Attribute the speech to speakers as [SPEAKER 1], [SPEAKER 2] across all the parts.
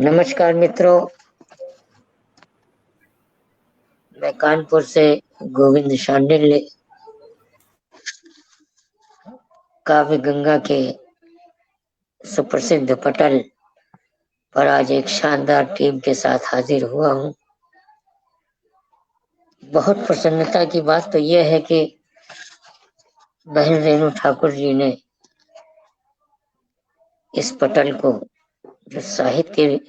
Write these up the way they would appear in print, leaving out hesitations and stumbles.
[SPEAKER 1] नमस्कार मित्रों, मैं कानपुर से गोविंद शांडिल्य काव्य गंगा के सुप्रसिद्ध पटल पर आज एक शानदार टीम के साथ हाजिर हुआ हूँ। बहुत प्रसन्नता की बात तो यह है कि बहन रेणु ठाकुर जी ने इस पटल को जो साहित्य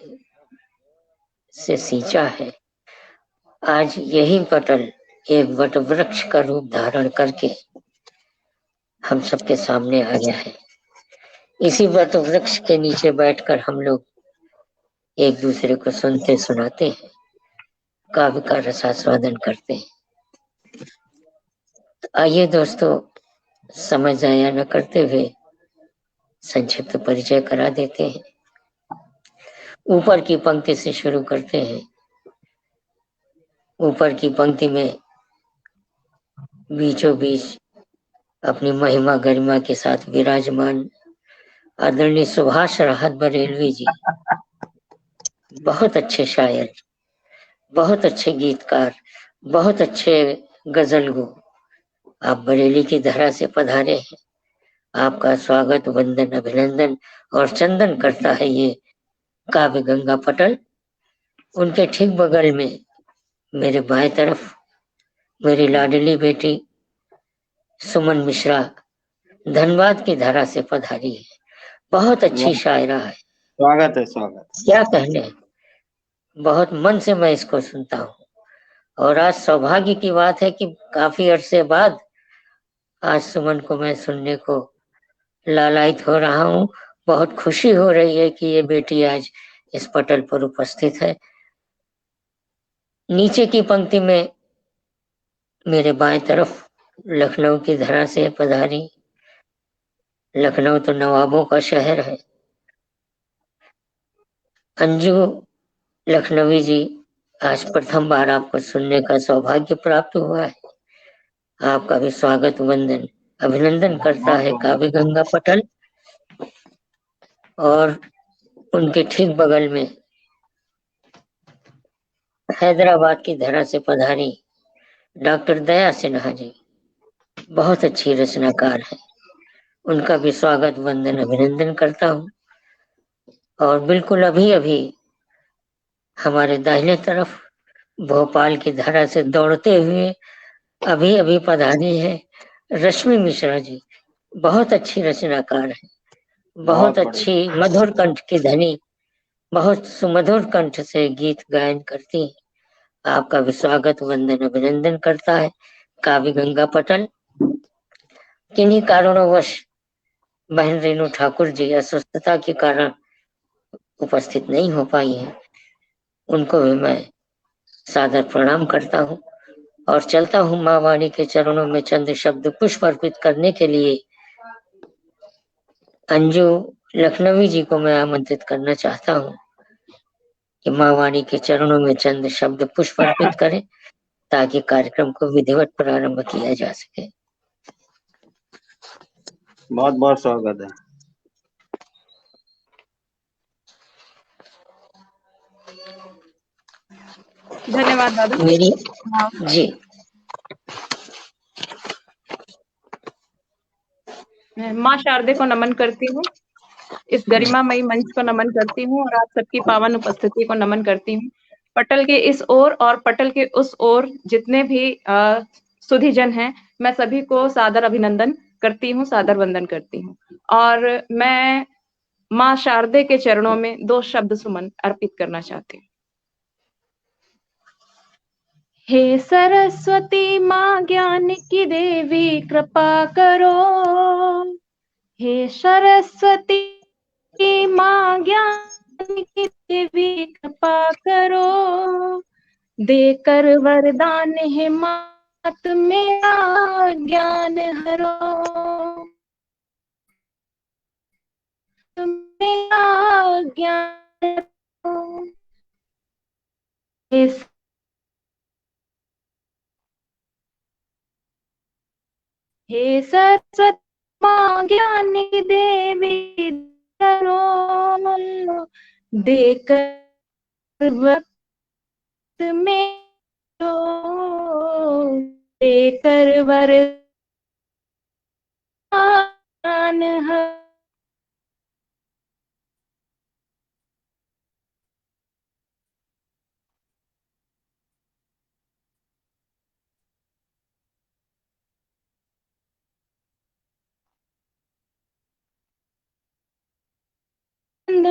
[SPEAKER 1] से सींचा है, आज यही पटल एक वट वृक्ष का रूप धारण करके हम सबके सामने आ गया है। इसी वट वृक्ष के नीचे बैठकर हम लोग एक दूसरे को सुनते सुनाते हैं, काव्य का रसास्वादन करते हैं। तो आइए दोस्तों, समय जाया न करते हुए संक्षिप्त परिचय करा देते हैं। ऊपर की पंक्ति से शुरू करते हैं। ऊपर की पंक्ति में बीचों बीच अपनी महिमा गरिमा के साथ विराजमान आदरणीय सुभाष राहत बरेलवी जी, बहुत अच्छे शायर, बहुत अच्छे गीतकार, बहुत अच्छे गजलगो, आप बरेली की धरा से पधारे हैं। आपका स्वागत, वंदन, अभिनंदन और चंदन करता है ये काव्य गंगा पटल। उनके ठीक बगल में मेरे बाएं तरफ मेरी लाडली बेटी सुमन मिश्रा धनबाद की धरा से पधारी है। बहुत अच्छी शायरा है।
[SPEAKER 2] स्वागत है, स्वागत।
[SPEAKER 1] क्या कहने, बहुत मन से मैं इसको सुनता हूँ। और आज सौभाग्य की बात है कि काफी अरसे बाद आज सुमन को मैं सुनने को लालायित हो रहा हूँ। बहुत खुशी हो रही है कि ये बेटी आज इस पटल पर उपस्थित है। नीचे की पंक्ति में मेरे बाएं तरफ लखनऊ की धरा से पधारी। लखनऊ तो नवाबों का शहर है। अंजू लखनवी जी, आज प्रथम बार आपको सुनने का सौभाग्य प्राप्त हुआ है। आपका भी स्वागत, वंदन, अभिनंदन करता है काव्य गंगा पटल। और उनके ठीक बगल में हैदराबाद की धरा से पधारी डॉक्टर दया सिन्हा जी, बहुत अच्छी रचनाकार है। उनका भी स्वागत, वंदन, अभिनंदन करता हूँ। और बिल्कुल अभी अभी हमारे दाहिने तरफ भोपाल की धरा से दौड़ते हुए अभी अभी पधारी है रश्मि मिश्रा जी, बहुत अच्छी रचनाकार है, बहुत अच्छी मधुर कंठ की धनी, बहुत सुमधुर कंठ से गीत गायन करती है। आपका भी स्वागत, वंदन, अभिनंदन करता है काव्य गंगा पटल। किन्हीं कारणोंवश बहन रेणु ठाकुर जी अस्वस्थता के कारण उपस्थित नहीं हो पाई है। उनको भी मैं सादर प्रणाम करता हूँ और चलता हूँ माँ वाणी के चरणों में चंद शब्द पुष्प अर्पित करने के लिए। अंजू लखनवी जी को मैं आमंत्रित करना चाहता हूँ कि माँ वाणी के चरणों में चंद शब्द पुष्प अर्पित करें ताकि कार्यक्रम को विधिवत प्रारंभ किया जा सके।
[SPEAKER 2] बहुत बहुत स्वागत है।
[SPEAKER 3] धन्यवाद दादा।
[SPEAKER 1] मेरी जी,
[SPEAKER 3] माँ शारदे को नमन करती हूँ, इस गरिमामयी मंच को नमन करती हूँ और आप सबकी पावन उपस्थिति को नमन करती हूँ। पटल के इस ओर और पटल के उस ओर जितने भी सुधीजन हैं, मैं सभी को सादर अभिनंदन करती हूँ, सादर वंदन करती हूँ। और मैं माँ शारदे के चरणों में 2 शब्द सुमन अर्पित करना चाहती हूँ। हे सरस्वती माँ ज्ञान की देवी कृपा करो, हे सरस्वती माँ ज्ञान की देवी कृपा करो, देकर वरदान हिम्मत मेरा ज्ञान हरो, मेरा ज्ञान हरो। हे सरस्वती माँ ज्ञान की देवी करो, देकर वक्त में जो देकर वरदान है,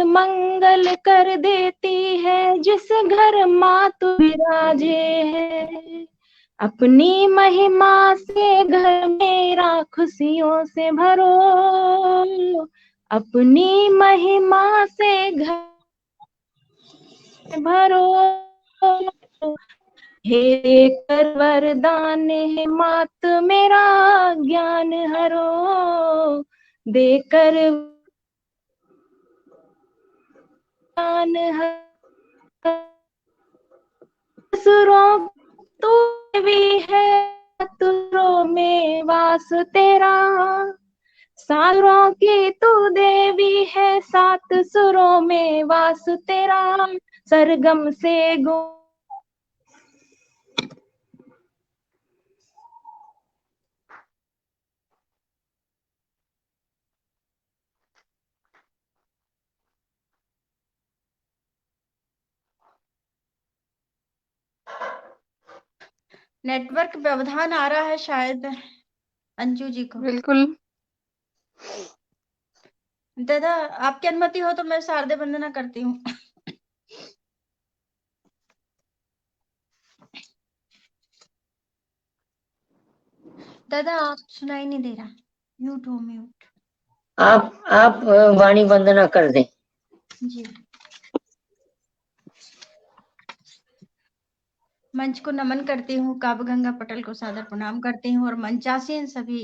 [SPEAKER 3] मंगल कर देती है जिस घर मातु विराजे है। अपनी महिमा से घर मेरा खुशियों से भरो, अपनी महिमा से घर भरो। हे कर वरदान है मात मेरा ज्ञान हरो, देकर वरदान असुरों तू भी है, असुरों में वास तेरा, सारों की तू देवी है, सात सुरों में वास तेरा। सरगम से गो
[SPEAKER 4] नेटवर्क व्यवधान आ रहा है शायद अंजू जी को।
[SPEAKER 3] बिल्कुल।
[SPEAKER 4] दादा आपकी अनुमति हो तो मैं शारदे वंदना करती हूँ। दादा आप सुनाई नहीं दे रहा, म्यूट हो म्यूट।
[SPEAKER 1] आप वाणी वंदना कर दें।
[SPEAKER 4] जी। मंच को नमन करती हूँ, काव्य गंगा पटल को सादर प्रणाम करती हूँ और मंचासीन सभी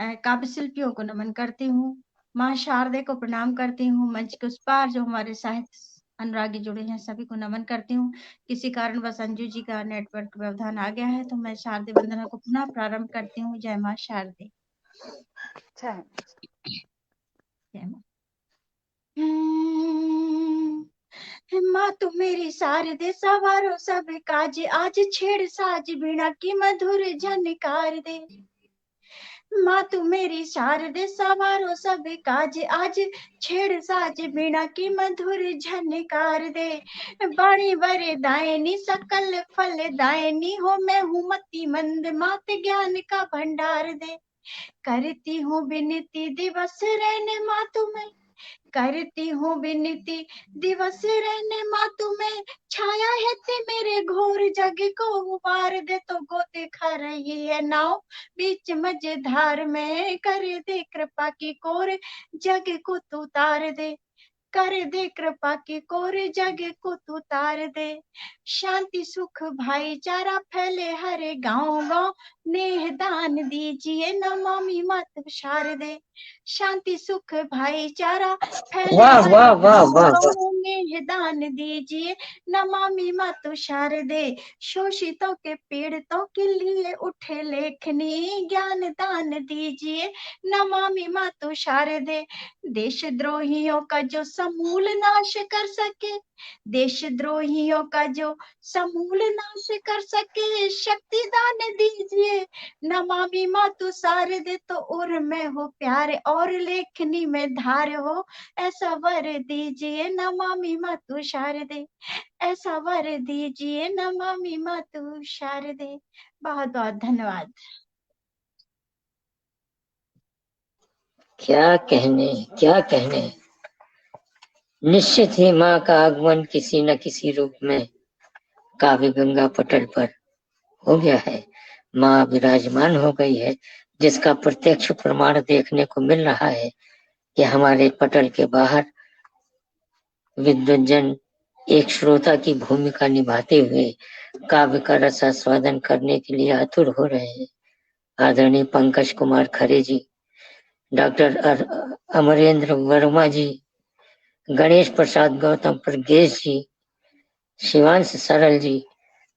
[SPEAKER 4] काव्य शिल्पियों को नमन करती हूँ। माँ शारदे को प्रणाम करती हूँ। मंच के उस पार जो हमारे साहित्य अनुरागी जुड़े हैं सभी को नमन करती हूँ। किसी कारणवश अंजू जी का नेटवर्क व्यवधान आ गया है तो मैं शारदे वंदना को पुनः प्रारंभ करती हूँ। जय माँ शारदे। जय माँ। माँ तू मेरी शारदे सवारो सब काज, आज छेड़ साज बीणा की मधुर झनकार दे। माँ तू मेरी शारदे सवारो सब काज, आज छेड़ साज बीणा की मधुर झनकार दे। बाणी वर दायनी सकल फल दायनी हो, मैं हूँ मति मंद मात ज्ञान का भंडार दे। करती हूँ विनती दिवस रहने माँ तुम्हें, करती हूँ विनती दिवस रहने माँ तुम्हें, छाया है ते मेरे घोर जग को उबार दे। तो गोते खा रही है नाव बीच मझधार में, कर दे कृपा की कोर जग को तू तार दे, कर दे कृपा की कोर जग को तू तार दे। शांति सुख भाईचारा फैले हरे गांव गांव, नेह दान दीजिए नमामि मातु शारदे। शांति सुख भाईचारा फैले
[SPEAKER 1] वाह
[SPEAKER 4] हरे
[SPEAKER 1] वाह वाह
[SPEAKER 4] गांव
[SPEAKER 1] वाह वाह।
[SPEAKER 4] गांव, नेह दान दीजिए नमामि मातु शारदे। शोषितों के पीड़ितों के लिए उठे लेखनी, ज्ञान दान दीजिए नमामि मातु शारदे। देशद्रोहियों का जो समूल नाश कर सके, देशद्रोहियों का जो समूल नाश कर सके, शक्ति दान दीजिए नमामि मातु शारदे। तो उर में हो प्यार और लेखनी में धार हो, ऐसा वर दीजिए नमामि मातु शारदे, ऐसा वर दीजिए नमामि मातु शारदे। बहुत बहुत धन्यवाद।
[SPEAKER 1] क्या कहने, क्या कहने। निश्चित ही माँ का आगमन किसी न किसी रूप में काव्य गंगा पटल पर हो गया है। माँ विराजमान हो गई है, जिसका प्रत्यक्ष प्रमाण देखने को मिल रहा है कि हमारे पटल के बाहर विद्वज्जन एक श्रोता की भूमिका निभाते हुए काव्य का रसास्वादन करने के लिए आतुर हो रहे हैं। आदरणीय पंकज कुमार खरे जी, डॉक्टर अमरेंद्र वर्मा जी, गणेश प्रसाद गौतम प्रगेश जी, शिवांश सरल जी,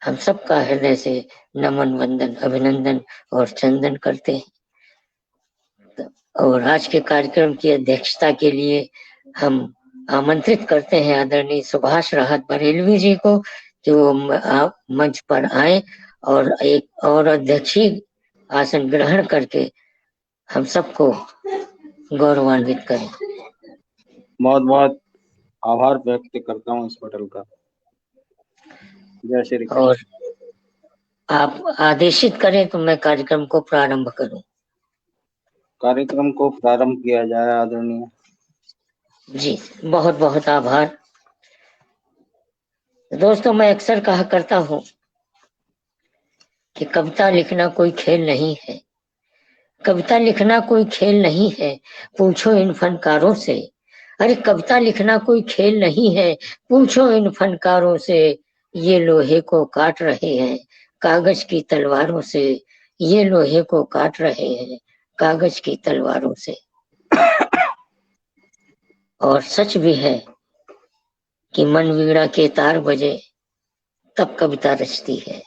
[SPEAKER 1] हम सबका हृदय से नमन वंदन अभिनंदन और चंदन करते हैं। और आज के कार्यक्रम की अध्यक्षता के लिए हम आमंत्रित करते हैं आदरणीय सुभाष राहत बरेलवी जी को कि वो मंच पर आए और एक और अध्यक्षीय आसन ग्रहण करके हम सबको गौरवान्वित करें।
[SPEAKER 2] बहुत बहुत आभार व्यक्त करता हूँ इस पटल का। जय श्री कृष्ण।
[SPEAKER 1] और आप आदेशित करें तो मैं कार्यक्रम को प्रारंभ करूं।
[SPEAKER 2] कार्यक्रम को प्रारंभ किया जाए आदरणीय।
[SPEAKER 1] जी, बहुत बहुत आभार। दोस्तों, मैं अक्सर कहा करता हूं कि कविता लिखना कोई खेल नहीं है। कविता लिखना कोई खेल नहीं है, पूछो इन फनकारों से। अरे कविता लिखना कोई खेल नहीं है, पूछो इन फनकारों से। ये लोहे को काट रहे हैं कागज की तलवारों से। ये लोहे को काट रहे हैं कागज की तलवारों से। और सच भी है कि मन वीणा के तार बजे तब कविता रचती है।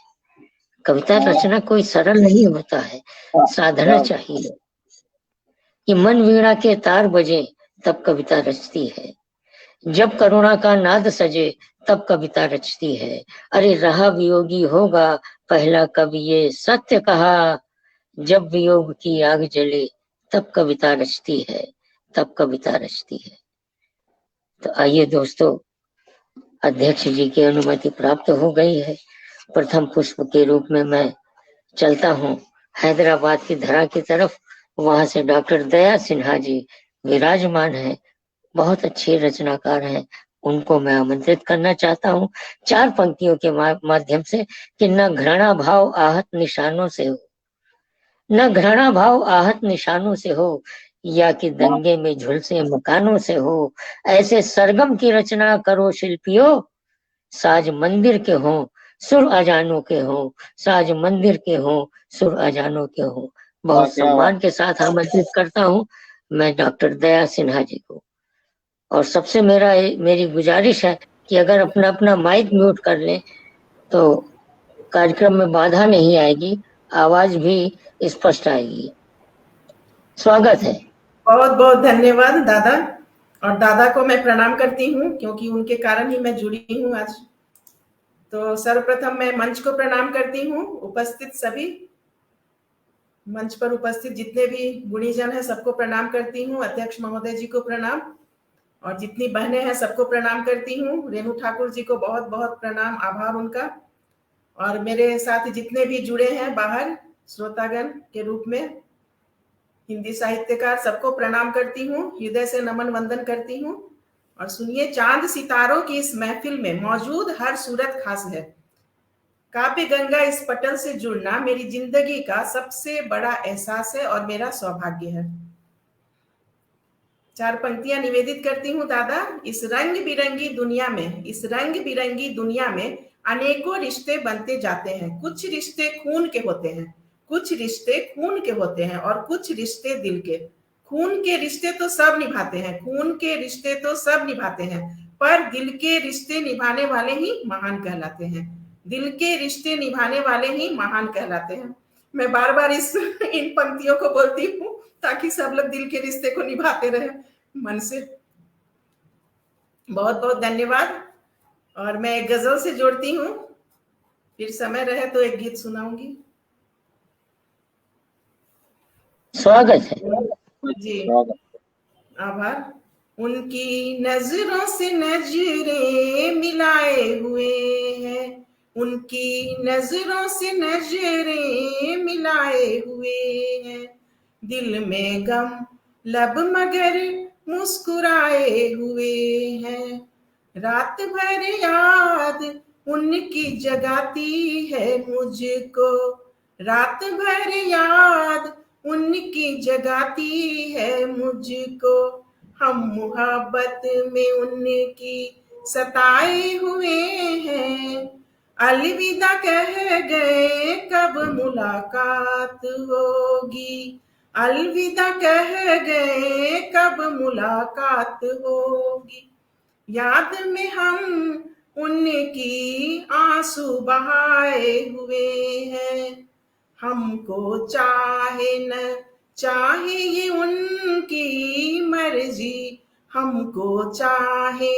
[SPEAKER 1] कविता रचना कोई सरल नहीं होता है, साधना चाहिए। कि मन वीणा के तार बजे तब कविता रचती है। जब करुणा का नाद सजे तब कविता रचती है। अरे रहा वियोगी होगा पहला कवि ये सत्य कहा। जब वियोग की आग जले तब कविता रचती है, तब कविता रचती है। तो आइए दोस्तों, अध्यक्ष जी की अनुमति प्राप्त हो गई है। प्रथम पुष्प के रूप में मैं चलता हूँ हैदराबाद की धरा की तरफ। वहां से डॉक्टर दया सिन्हा जी विराजमान है, बहुत अच्छे रचनाकार हैं। उनको मैं आमंत्रित करना चाहता हूँ 4 पंक्तियों के माध्यम से कि न घृणा भाव आहत निशानों से हो, न घृणा भाव आहत निशानों से हो, या कि दंगे में झुलसे मकानों से हो। ऐसे सरगम की रचना करो शिल्पियों, साज मंदिर के हों सुर अजानों के हों। साज मंदिर के हों सुर अजानों के हों। बहुत सम्मान के साथ आमंत्रित करता हूँ मैं डॉक्टर दया सिन्हा जी को। और सबसे मेरी गुजारिश है कि अगर अपना अपना माइक म्यूट कर लें तो कार्यक्रम में बाधा नहीं आएगी, आवाज भी स्पष्ट आएगी। स्वागत है।
[SPEAKER 5] बहुत बहुत धन्यवाद दादा। और दादा को मैं प्रणाम करती हूँ क्योंकि उनके कारण ही मैं जुड़ी हूँ आज। तो सर्वप्रथम मैं मंच को प्रणाम करती हूँ, उपस्थित सभी मंच पर उपस्थित जितने भी गुणीजन हैं सबको प्रणाम करती हूँ। अध्यक्ष महोदय जी को प्रणाम और जितनी बहनें हैं सबको प्रणाम करती हूँ। रेणु ठाकुर जी को बहुत बहुत प्रणाम, आभार उनका। और मेरे साथ जितने भी जुड़े हैं बाहर श्रोतागण के रूप में, हिंदी साहित्यकार, सबको प्रणाम करती हूँ, हृदय से नमन वंदन करती हूँ। और सुनिए, चांद सितारों की इस महफिल में मौजूद हर सूरत खास है। काव्य गंगा इस पटल से जुड़ना मेरी जिंदगी का सबसे बड़ा एहसास है और मेरा सौभाग्य है। 4 पंक्तियां निवेदित करती हूँ दादा। इस रंग बिरंगी दुनिया में, इस रंग बिरंगी दुनिया में अनेकों रिश्ते बनते जाते हैं। कुछ रिश्ते खून के होते हैं, कुछ रिश्ते खून के होते हैं और कुछ रिश्ते दिल के। खून के रिश्ते तो सब निभाते हैं, खून के रिश्ते तो सब निभाते हैं, पर दिल के रिश्ते निभाने वाले ही महान कहलाते हैं। दिल के रिश्ते निभाने वाले ही महान कहलाते हैं। मैं बार बार इन पंक्तियों को बोलती हूँ ताकि सब लोग दिल के रिश्ते को निभाते रहे मन से। बहुत बहुत धन्यवाद। और मैं एक गजल से जोड़ती हूँ, फिर समय रहे तो एक गीत सुनाऊंगी।
[SPEAKER 1] स्वागत है
[SPEAKER 5] जी, आभार। उनकी नजरों से नजरें मिलाए हुए हैं, उनकी नजरों से नजरें मिलाए हुए हैं। दिल में गम लब मगर मुस्कुराए हुए हैं। रात भर याद उनकी जगाती है मुझको, रात भर याद उनकी जगाती है मुझको। हम मोहब्बत में उनकी सताए हुए हैं। अलविदा कह गए कब मुलाकात होगी, अलविदा कह गए कब मुलाकात होगी। याद में हम उनकी आंसू बहाए हुए हैं। हमको चाहे न चाहे ये उनकी मर्जी, हमको चाहे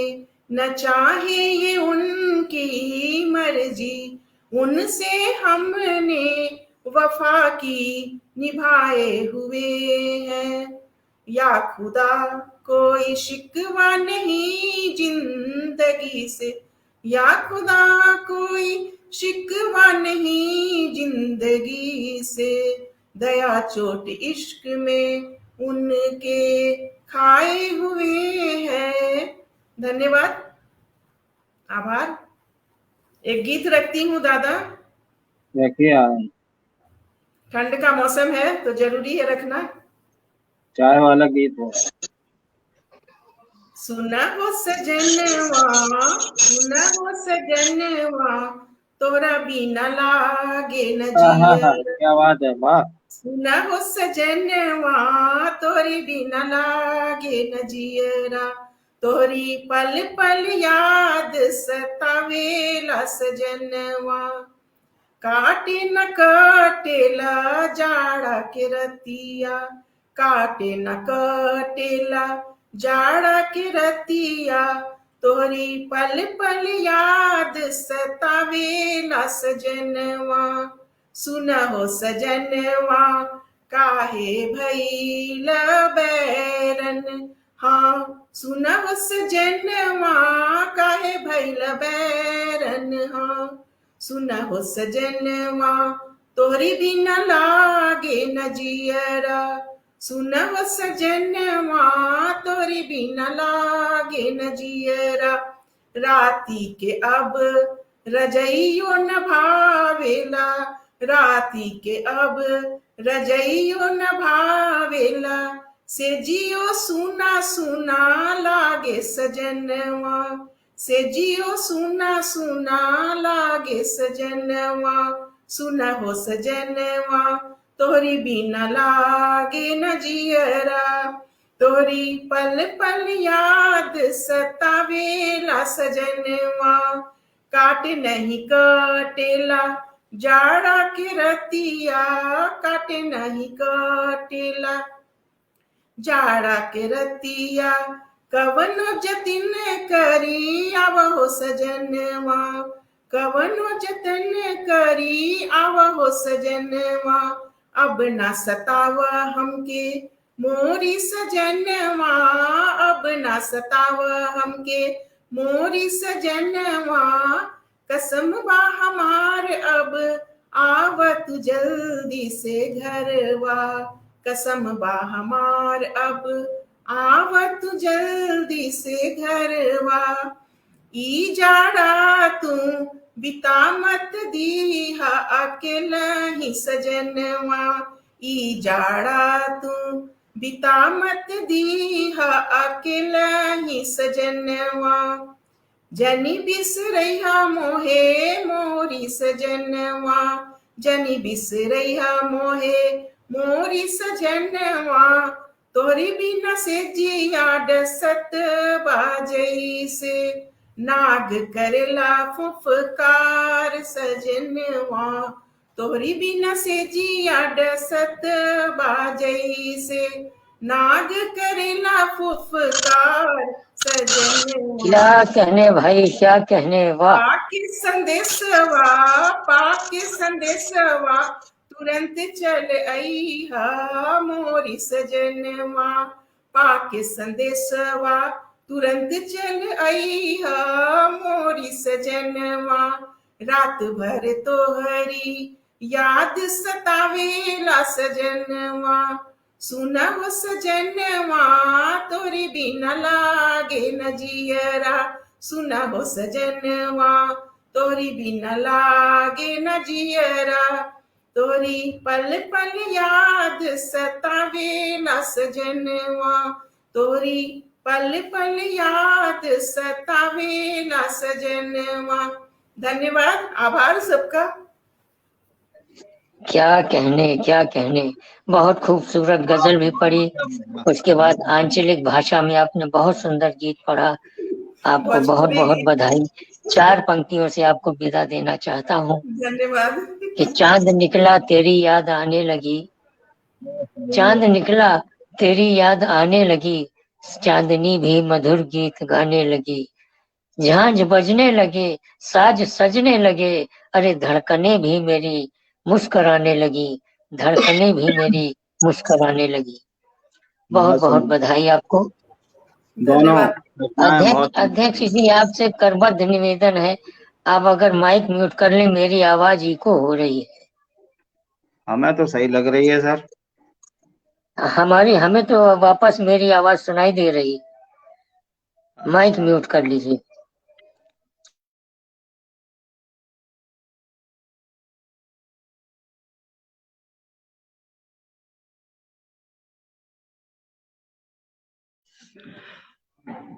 [SPEAKER 5] न चाहे ये उनकी मर्जी, उनसे हमने वफा की निभाए हुए हैं। या खुदा कोई शिकवा नहीं जिंदगी से, या खुदा कोई शिकवा नहीं जिंदगी से, दया चोट इश्क में उनके खाए हुए हैं। धन्यवाद, आभार। एक गीत रखती हूँ दादा।
[SPEAKER 2] देखिए
[SPEAKER 5] ठंड का मौसम है तो जरूरी है रखना।
[SPEAKER 2] चाय वाला गीत है।
[SPEAKER 5] सुना हो सजनवा, सुना हो सजनवा, तोरा बिना लागे न जिया।
[SPEAKER 2] क्या बात है, वाह।
[SPEAKER 5] सुना हो सजनवा, तोरी बिना लागे न जियरा, तोरी पल पल याद सतावेला सजनवा। काटे न काटेला जाड़ा के रतिया, काटे न काटेला जाड़ा के रतिया, तोरी पल पल याद सतावेला सजनवा। सुना हो सजनवा, काहे भइल बैरन, हाँ सुना हो सजनवा, काहे भइल बैरन, हाँ सुना हो सजनवा, तोरी बिना लागे न जियरा। सुना हो सजनवा, तोरी बिना लागे न जियरा। राती के अब रजइयो न भावेला, राती के अब रजइयो न भावेला, से जियो सुना सुना लागे सजनवा, से जियो सुना सुना लागे सजनवा। सुना हो सजनवा, तोरी बिना लागे न जियरा, तोरी पल पल याद सतावेला सजनवा। काट नहीं कटेला जाड़ा के रतिया, काट नहीं कटेला जाड़ा के रतिया, कवनो जतिन करी आवहो सजनवा, कवनो जतन करी आवहो सजनवा। अब ना सतावा हमके मोरी सजनवा, अब ना सतावा हमके मोरी सजनवा। कसम बा हमार अब आवत जल्दी से घरवा, कसम बा हमार अब आवत जल्दी से घरवा। ई जाड़ा तू बिता मत दीहा अकेला ही सजनवा, ई जाड़ा तू बिता मत दीहा अकेला ही सजनवा। जनी बिसरैहा मोहे मोरी सजनवा, जनी बिसरैहा मोहे मोरी सजनवा। तोरी बिना से जिया डसत बाजई से, नाग करेला फुफकार सजनवा। तोरी बिना से जिया डसत बाजई से, नाग करेला फुफकार सजनवा।
[SPEAKER 1] क्या कहने भाई, क्या कहने, वाह।
[SPEAKER 5] पाके संदेशवा, पाके संदेशवा, तुरंत चल अइहा मोरी सजनवा। पाके संदेशवा, तुरंत चल अइहा मोरी सजनवा। रात भर तोहरी याद सतावेला सजनवा। सुना हो सजनवा, तोरी बिना लागे न जियरा। सुना हो सजनवा, तोरी बिना लागे न जियरा। तोरी पल पल याद सतावेला सजनवा, तोरी पल पल याद सतावेला सजनवा। धन्यवाद, आभार सबका।
[SPEAKER 1] क्या कहने, क्या कहने। बहुत खूबसूरत गजल भी पढ़ी, उसके बाद आंचलिक भाषा में आपने बहुत सुंदर गीत पढ़ा। आपको बहुत बहुत बधाई। 4 पंक्तियों से आपको विदा देना चाहता हूँ।
[SPEAKER 5] धन्यवाद।
[SPEAKER 1] कि चांद निकला तेरी याद आने लगी, चांद निकला तेरी याद आने लगी, चांदनी भी मधुर गीत गाने लगी, झांझ बजने लगे, साज सजने लगे, अरे धड़कने भी मेरी मुस्कुराने लगी, धड़कने भी मेरी मुस्कुराने लगी। बहुत बहुत बधाई आपको।
[SPEAKER 2] दोनों
[SPEAKER 1] अध्यक्ष जी, आपसे करबद्ध निवेदन है, आप अगर माइक म्यूट कर लें, मेरी आवाज इको हो रही है।
[SPEAKER 2] हमें तो सही लग रही है सर।
[SPEAKER 1] हमें तो वापस मेरी आवाज सुनाई दे रही। माइक म्यूट कर लीजिए।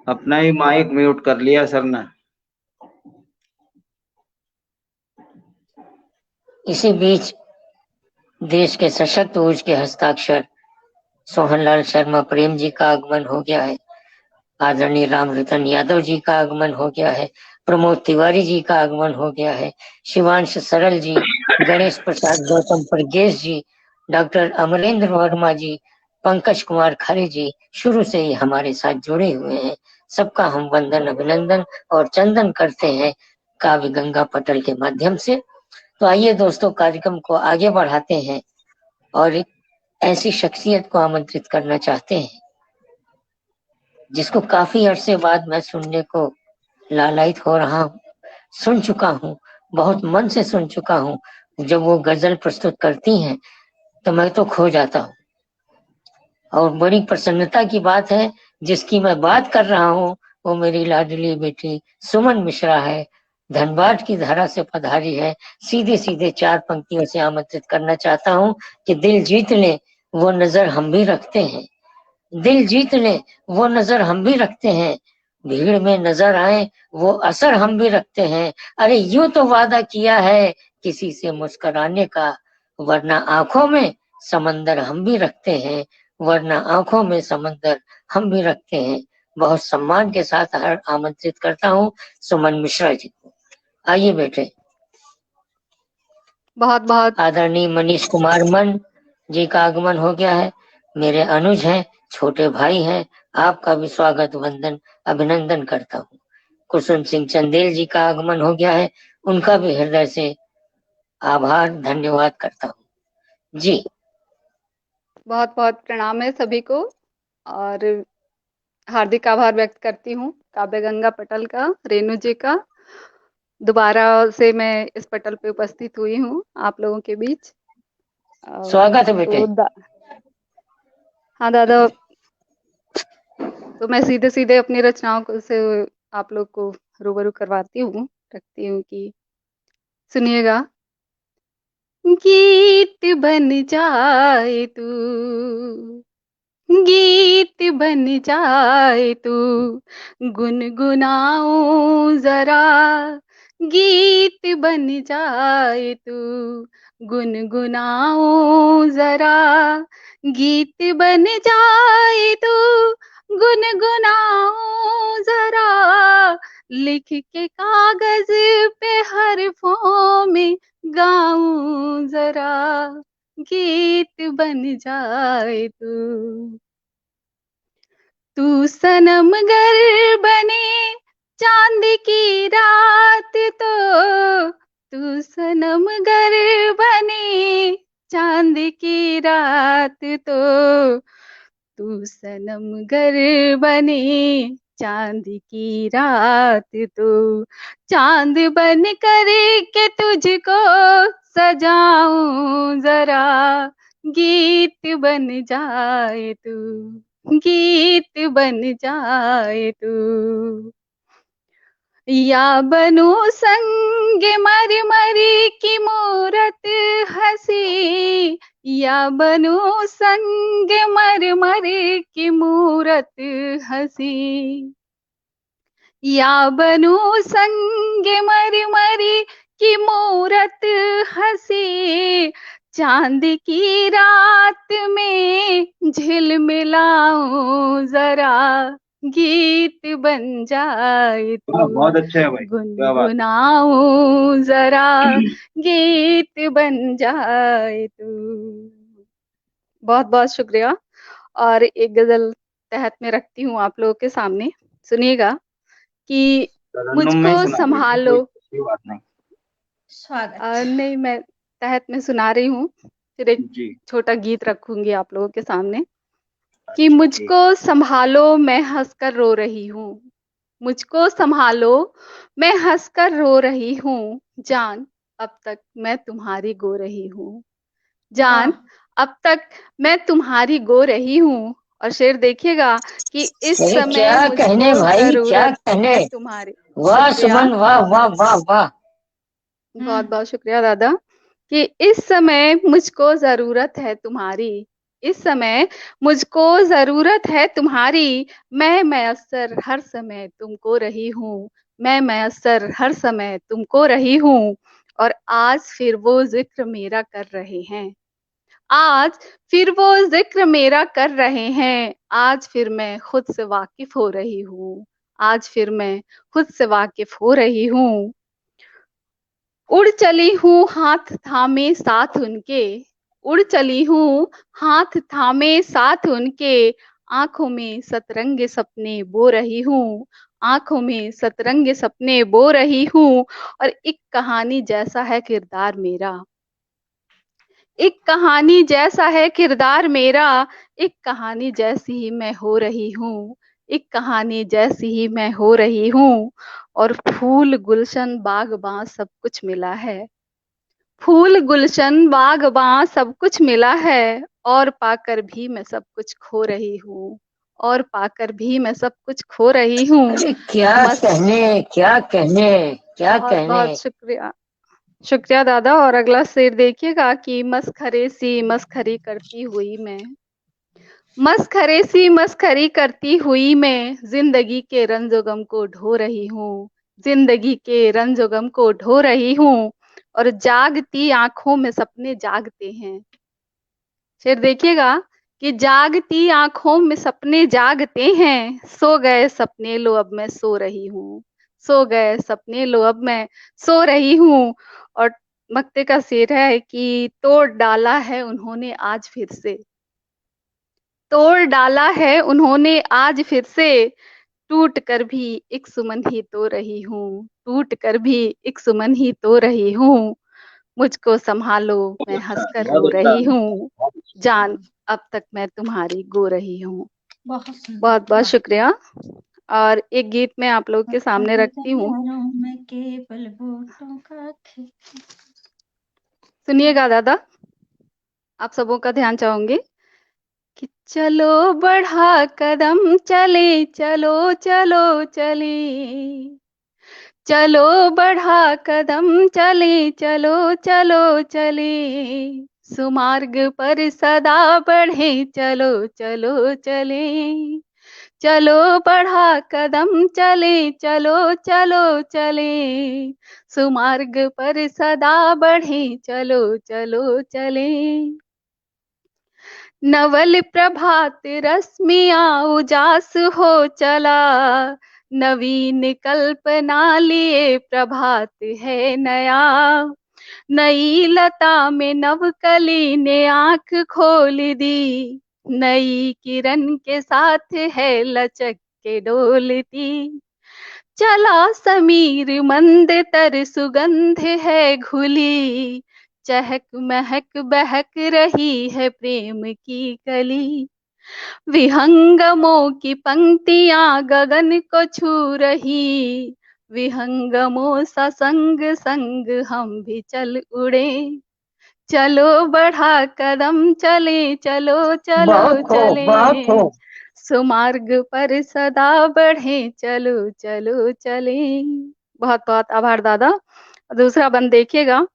[SPEAKER 2] अपना ही माइक म्यूट कर लिया सर ने।
[SPEAKER 1] इसी बीच देश के सशक्त ऊर्ज के हस्ताक्षर सोहनलाल शर्मा प्रेम जी का आगमन हो गया है। आदरणीय राम रतन यादव जी का आगमन हो गया है। प्रमोद तिवारी जी का आगमन हो गया है। शिवांश सरल जी, गणेश प्रसाद गौतम परगेश जी, डॉक्टर अमरेंद्र वर्मा जी, पंकज कुमार खरे जी शुरू से ही हमारे साथ जुड़े हुए हैं। सबका हम वंदन, अभिनंदन और चंदन करते हैं काव्य गंगा पटल के माध्यम से। तो आइए दोस्तों, कार्यक्रम को आगे बढ़ाते हैं और एक ऐसी शख्सियत को आमंत्रित करना चाहते हैं जिसको काफी अरसे बाद मैं सुनने को लालायित हो रहा हूँ। सुन चुका हूँ, बहुत मन से सुन चुका हूँ। जब वो गजल प्रस्तुत करती हैं तो मैं तो खो जाता हूँ। और बड़ी प्रसन्नता की बात है, जिसकी मैं बात कर रहा हूँ वो मेरी लाडली बेटी सुमन मिश्रा है। धनबाद की धरा से पधारी है। सीधे सीधे 4 पंक्तियों से आमंत्रित करना चाहता हूँ कि दिल जीत ले वो नजर हम भी रखते हैं, दिल जीत ले वो नजर हम भी रखते हैं, भीड़ में नजर आए वो असर हम भी रखते हैं। अरे यूं तो वादा किया है किसी से मुस्कुराने का, वरना आंखों में समंदर हम भी रखते हैं, वरना आंखों में समंदर हम भी रखते हैं। बहुत सम्मान के साथ आमंत्रित करता हूँ सुमन मिश्रा जी को। आइए बेटे।
[SPEAKER 6] बहुत बहुत
[SPEAKER 1] आदरणीय मनीष कुमार मन जी का आगमन हो गया है। मेरे अनुज हैं, छोटे भाई हैं, आपका भी स्वागत, वंदन, अभिनंदन करता हूँ। कुसुम सिंह चंदेल जी का आगमन हो गया है, उनका भी हृदय से आभार, धन्यवाद करता हूँ जी।
[SPEAKER 6] बहुत बहुत प्रणाम है सभी को और हार्दिक आभार व्यक्त करती हूँ काव्य गंगा पटल का, रेणु जी का। दोबारा से मैं इस पटल पे उपस्थित हुई हूँ आप लोगों के बीच।
[SPEAKER 1] स्वागत है बेटे।
[SPEAKER 6] हाँ दादा, तो मैं सीधे सीधे अपनी रचनाओं को से आप लोग को रूबरू करवाती हूँ, रखती हूँ कि सुनिएगा। गीत बन जाए तू, गीत बन जाए तू, गुनगुनाऊं जरा, गीत बन जाए तू, गुनगुनाऊं जरा, गीत बन जाए तू, गुनगुनाऊं जरा, लिख के कागज पे हरफों में गाऊं जरा, गीत बन जाए तू। तू सनम गर बने चांद की रात तो, तू सनम गर बने चांद की रात तो, तू सनम गर बने चांद की रात तो, चांद बन कर के तुझको सजाऊं जरा, गीत बन जाए तू, गीत बन जाए तू। या बनू संग मरमरी की मूरत हंसी, या बनू संग मरमरी की मूरत हंसी, या बनू संग मरमरी की मूरत हंसी, चांद की रात में झिलमिलाऊं जरा, गीत बन जाए तू,
[SPEAKER 2] बहुत अच्छा है भाई,
[SPEAKER 6] गुनगुनाऊं जरा, गीत बन जाए तू। बहुत बहुत शुक्रिया। और एक गजल तहत में रखती हूँ आप लोगों के सामने। सुनिएगा कि
[SPEAKER 2] तरन्नुम में
[SPEAKER 6] मुझको
[SPEAKER 2] सुना दीजिए,
[SPEAKER 6] संभालो।
[SPEAKER 2] कोई बात नहीं।
[SPEAKER 4] स्वागत।
[SPEAKER 6] नहीं, मैं तहत में सुना रही हूँ, फिर एक
[SPEAKER 2] जी
[SPEAKER 6] छोटा गीत रखूंगी आप लोगों के सामने कि
[SPEAKER 2] अच्छा, ठीक।
[SPEAKER 6] मुझको संभालो मैं हंसकर रो रही हूँ, मुझको संभालो मैं हंसकर रो रही हूँ, जान अब तक मैं तुम्हारी गो रही हूँ, जान
[SPEAKER 4] वाह,
[SPEAKER 6] अब तक मैं तुम्हारी गो रही हूँ। और शेर देखिएगा कि इस
[SPEAKER 1] अरे
[SPEAKER 6] समय
[SPEAKER 1] क्या कहने
[SPEAKER 6] मुझको
[SPEAKER 1] भाई, क्या
[SPEAKER 6] जरूरत
[SPEAKER 1] कहने।
[SPEAKER 6] है तुम्हारी।
[SPEAKER 1] वाह
[SPEAKER 6] शुक्रिया,
[SPEAKER 1] सुमन, वाह वाह वाह वाह।
[SPEAKER 6] बहुत बहुत शुक्रिया दादा। कि इस समय मुझको जरूरत है तुम्हारी, इस समय मुझको जरूरत है तुम्हारी, मैं मैसर हर समय तुमको रही हूँ, मैं मैसर हर समय तुमको रही हूँ। और आज फिर वो जिक्र मेरा कर रहे हैं, आज फिर वो जिक्र मेरा कर रहे हैं, आज फिर मैं खुद से वाकिफ हो रही हूँ, आज फिर मैं खुद से वाकिफ हो रही हूँ। उड़ चली हूँ हाथ थामे साथ उनके, उड़ चली हूँ हाथ थामे साथ उनके, आंखों में सतरंग सपने बो रही हूँ, आंखों में सतरंग सपने बो रही हूँ। और एक कहानी जैसा है किरदार मेरा, एक कहानी जैसा है किरदार मेरा, एक कहानी जैसी ही मैं हो रही हूँ, एक कहानी जैसी ही मैं हो रही हूँ। और फूल गुलशन बागबां सब कुछ मिला है, फूल गुलशन बागबां सब कुछ मिला है, और पाकर भी मैं सब कुछ खो रही हूँ, और पाकर भी मैं सब कुछ खो रही हूँ।
[SPEAKER 1] अरे क्या
[SPEAKER 6] मस
[SPEAKER 1] कहने, क्या कहने, क्या
[SPEAKER 6] बहुत
[SPEAKER 1] कहने।
[SPEAKER 6] बहुत शुक्रिया, शुक्रिया दादा। और अगला शेर देखिएगा कि मस्खरे सी मस्खरी करती हुई मैं, मस्खरे सी मस्खरी करती हुई मैं, जिंदगी के रंजो गम को ढो रही हूँ, जिंदगी के रंजो गम को ढो रही हूँ। और जागती आंखों में सपने जागते हैं, फिर देखिएगा कि जागती आंखों में सपने जागते हैं, सो गए सपने लो अब मैं सो रही हूँ, सो गए सपने लो अब मैं सो रही हूँ। और मक्ते का शेर है कि तोड़ डाला है उन्होंने आज फिर से, तोड़ डाला है उन्होंने आज फिर से, टूट कर भी एक सुमन ही तो रही हूँ, टूट कर भी एक सुमन ही तो रही हूँ। मुझको संभालो
[SPEAKER 2] बहुत
[SPEAKER 6] मैं
[SPEAKER 2] अच्छा,
[SPEAKER 6] हंसकर रो
[SPEAKER 2] बहुत अच्छा,
[SPEAKER 6] रही हूँ,
[SPEAKER 2] बहुत अच्छा।
[SPEAKER 6] जान अब तक मैं तुम्हारी गो रही हूँ।
[SPEAKER 4] बहुत सुंदर।
[SPEAKER 6] बहुत बहुत
[SPEAKER 4] वाह।
[SPEAKER 6] शुक्रिया। और एक गीत मैं आप लोग के सामने रखती हूँ,
[SPEAKER 4] बादलों में केवल बूटों का खेल।
[SPEAKER 6] सुनिएगा दादा, आप सबों का ध्यान चाहूंगी कि चलो बढ़ा कदम चले, चलो चलो चले, चलो बढ़ा कदम चले, चलो चलो चले, सुमार्ग पर सदा बढ़े, चलो चलो चले, चलो बढ़ा कदम चले, चलो चलो चले, सुमार्ग पर सदा बढ़े, चलो चलो चले। नवल प्रभात रश्मियाँ उजास हो चला, नवीन कल्पना लिए प्रभात है नया, नई लता में नवकली ने आंख खोल दी, नई किरण के साथ है लचक के डोलती, चला समीर मंद तर सुगंध है घुली, चहक महक बहक रही है प्रेम की कली, विहंगमों की पंक्तियां गगन को छू रही, विहंगमों सा संग संग हम भी चल उड़े, चलो बढ़ा कदम चले, चलो चलो
[SPEAKER 1] बहुत खूब, बहुत
[SPEAKER 6] चले,
[SPEAKER 1] खूब।
[SPEAKER 6] सुमार्ग पर सदा बढ़े, चलो चलो चले। बहुत बहुत आभार दादा। दूसरा बंद देखिएगा,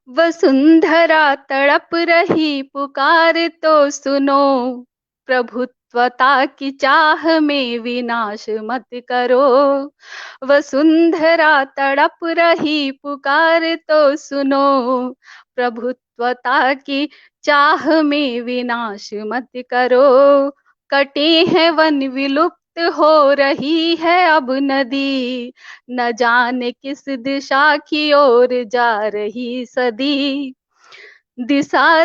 [SPEAKER 6] वसुंधरा तड़प रही पुकार तो सुनो, प्रभुत्वता की चाह में विनाश मत करो, वसुंधरा तड़प रही पुकार तो सुनो, प्रभुत्वता की चाह में विनाश मत करो, कटे हैं वन विलुप्त हो रही है अब नदी, न जाने किस दिशा की ओर जा रही सदी, दिशा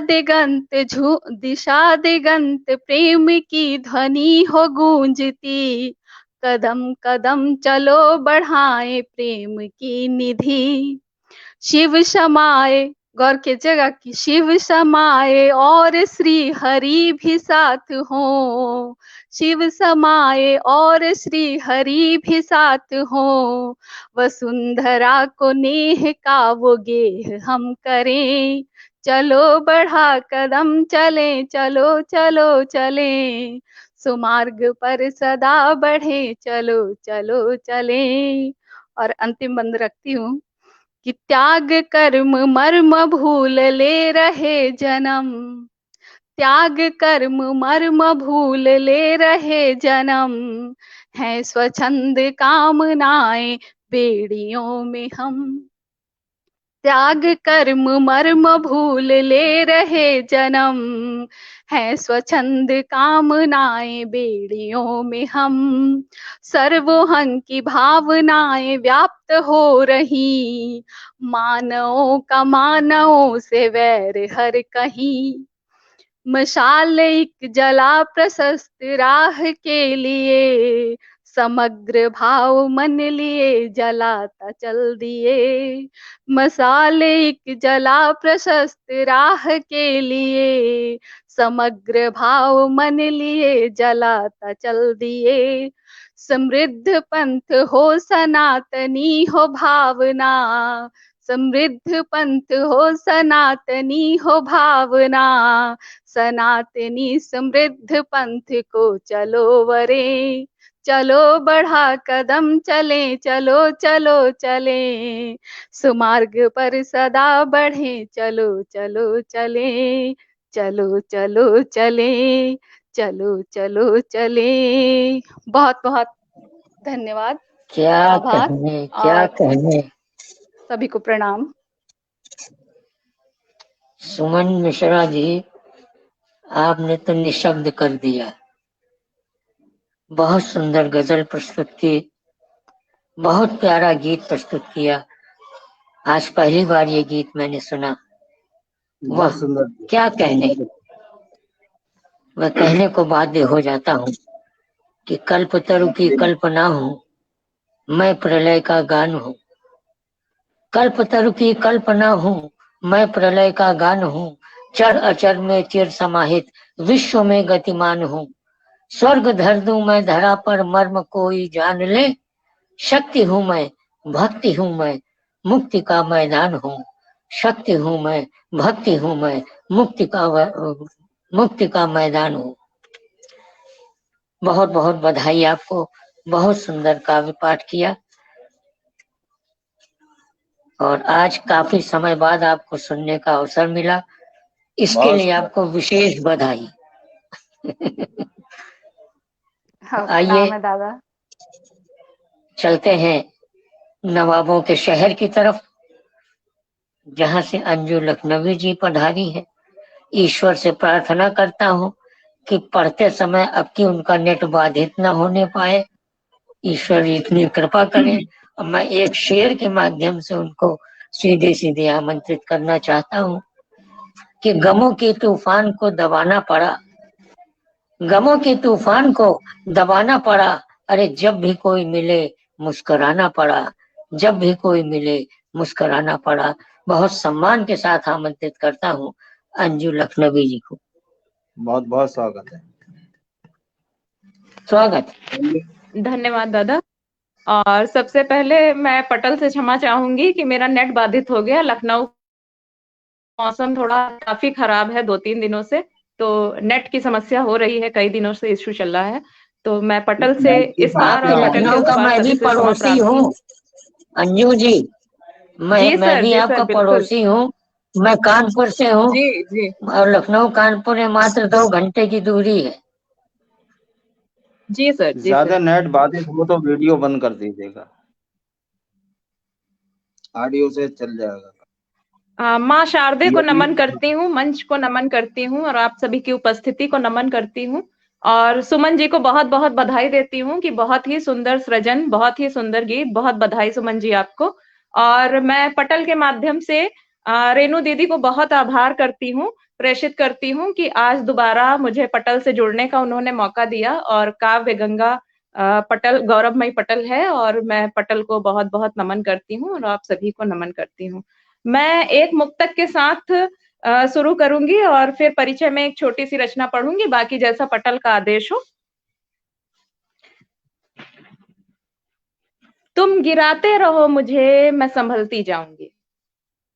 [SPEAKER 6] दिगंत प्रेम की ध्वनि हो गूंजती, कदम कदम चलो बढ़ाए प्रेम की निधि। शिव समाए, गौर कीजिएगा कि शिव समाए और श्री हरि भी साथ हो, शिव समाए और श्री हरि भी साथ हो, वसुंधरा को नेह का वो गेह हम करें, चलो बढ़ा कदम चले, चलो चलो चले, सुमार्ग पर सदा बढ़े, चलो चलो चले। और अंतिम बंद रखती हूँ कि त्याग कर्म मर्म भूल ले रहे जन्म, त्याग कर्म मर्म भूल ले रहे जन्म, है स्वच्छंद कामनाएं बेड़ियों में हम। त्याग कर्म मर्म भूल ले रहे जन्म, है स्वच्छंद कामनाएं बेड़ियों में हम। सर्वोहं की भावनाएं व्याप्त हो रही, मानवों का मानवों से वैर हर कहीं। मशाल एक जला प्रशस्त राह के लिए, समग्र भाव मन लिए जलाता चल दिए। मशाल एक जला प्रशस्त राह के लिए, समग्र भाव मन लिए जलाता चल दिए। समृद्ध पंथ हो सनातनी हो भावना, समृद्ध पंथ हो सनातनी हो भावना, सनातनी समृद्ध पंथ को चलो वरे, चलो बढ़ा कदम चले, चलो चलो चले, सुमार्ग पर सदा बढ़े, चलो चलो चले, चलो चलो चले, चलो चलो चले। बहुत बहुत धन्यवाद,
[SPEAKER 1] क्या
[SPEAKER 6] आभार
[SPEAKER 1] कहने, क्या
[SPEAKER 6] और
[SPEAKER 1] कहने।
[SPEAKER 6] सभी को प्रणाम।
[SPEAKER 1] सुमन मिश्रा जी, आपने तो निशब्द कर दिया। बहुत सुंदर गजल प्रस्तुत की, बहुत प्यारा गीत प्रस्तुत किया। आज पहली बार ये गीत मैंने सुना। वाह,
[SPEAKER 2] बहुत सुंदर।
[SPEAKER 1] क्या कहने। मैं कहने को बाध्य हो जाता हूँ कि कल्पतरु की कल्पना हूँ, मैं प्रलय का गान हूँ। कल्पतरु की कल्पना हूँ, मैं प्रलय का गान हूँ। चर अचर में चिर समाहित विश्व में गतिमान हूँ। स्वर्ग धर दूं मैं धरा पर मर्म कोई जान ले। शक्ति हूँ मैं, भक्ति हूँ मैं, मुक्ति का मैदान हूँ। शक्ति हूँ मैं, भक्ति हूँ मैं, मुक्ति का मैदान हूँ। बहुत बहुत बधाई आपको, बहुत सुंदर काव्य पाठ किया। और आज काफी समय बाद आपको सुनने का अवसर मिला, इसके लिए आपको विशेष बधाई। आइए
[SPEAKER 6] दादा,
[SPEAKER 1] चलते हैं नवाबों के शहर की तरफ, जहां से अंजू लखनवी जी पधारी है। ईश्वर से प्रार्थना करता हूँ कि पढ़ते समय अब की उनका नेट बाधित न होने पाए। ईश्वर इतनी कृपा करें। और मैं एक शेर के माध्यम से उनको सीधे सीधे आमंत्रित करना चाहता हूँ कि गमों के तूफान को दबाना पड़ा, गमों के तूफान को दबाना पड़ा। अरे जब भी कोई मिले मुस्कुराना पड़ा, जब भी कोई मिले मुस्कुराना पड़ा। बहुत सम्मान के साथ आमंत्रित करता हूँ अंजू लखनवी जी को।
[SPEAKER 2] बहुत बहुत स्वागत है।
[SPEAKER 1] स्वागत।
[SPEAKER 3] धन्यवाद दादा। और सबसे पहले मैं पटल से क्षमा चाहूंगी कि मेरा नेट बाधित हो गया। लखनऊ मौसम थोड़ा काफी खराब है 2-3 दिनों से, तो नेट की समस्या हो रही है, कई दिनों से इश्यू चल रहा है। तो मैं पटल से इस पार और पटल के
[SPEAKER 1] लखनऊ
[SPEAKER 3] उस
[SPEAKER 1] का
[SPEAKER 3] पार
[SPEAKER 1] मैं भी
[SPEAKER 3] सभी से क्षमा
[SPEAKER 1] पड़ोसी
[SPEAKER 3] प्रार्थी
[SPEAKER 1] हूँ अंजू जी। मैं भी आपका
[SPEAKER 3] बिल्कुल।
[SPEAKER 1] पड़ोसी हूँ। मैं कानपुर से हूँ
[SPEAKER 3] जी जी
[SPEAKER 1] और लखनऊ कानपुर में मात्र 2 घंटे की दूरी है।
[SPEAKER 3] जी सर, जी
[SPEAKER 2] ज्यादा
[SPEAKER 3] सर।
[SPEAKER 2] नेट बाधित हो तो वीडियो बंद कर दीजिएगा, ऑडियो से चल जाएगा।
[SPEAKER 3] माँ शारदे को नमन करती हूँ, मंच को नमन करती हूँ और आप सभी की उपस्थिति को नमन करती हूँ। और सुमन जी को बहुत बहुत बधाई देती हूँ कि बहुत ही सुंदर सृजन, बहुत ही सुंदर गीत। बहुत बधाई सुमन जी आपको। और मैं पटल के माध्यम से रेनू दीदी को बहुत आभार करती हूँ, प्रेषित करती हूँ कि आज दोबारा मुझे पटल से जुड़ने का उन्होंने मौका दिया। और काव्य गंगा पटल गौरवमयी पटल है और मैं पटल को बहुत बहुत नमन करती हूँ और आप सभी को नमन करती हूँ। मैं एक मुक्तक के साथ शुरू करूंगी और फिर परिचय में एक छोटी सी रचना पढ़ूंगी, बाकी जैसा पटल का आदेश हो। तुम गिराते रहो मुझे, मैं संभलती जाऊंगी।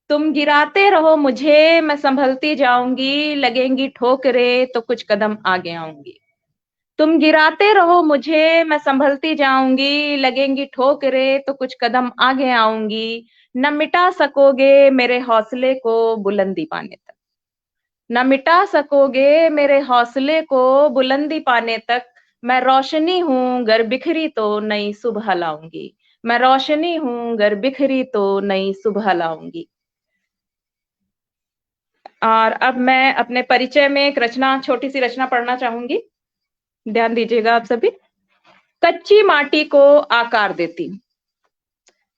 [SPEAKER 3] तुम गिराते रहो मुझे, मैं संभलती जाऊंगी। लगेंगी ठोकरे तो कुछ कदम आगे आऊंगी। तुम गिराते रहो मुझे, मैं संभलती जाऊंगी। लगेंगी ठोकरे तो कुछ कदम आगे आऊंगी। न मिटा सकोगे मेरे हौसले को बुलंदी पाने तक। न मिटा सकोगे मेरे हौसले को बुलंदी पाने तक। मैं रोशनी हूं गर बिखरी तो नई सुबह लाऊंगी। मैं रोशनी हूं गर बिखरी तो नई सुबह लाऊंगी। और अब मैं अपने परिचय में एक रचना, छोटी सी रचना पढ़ना चाहूंगी, ध्यान दीजिएगा आप सभी। कच्ची माटी को आकार देती हूँ।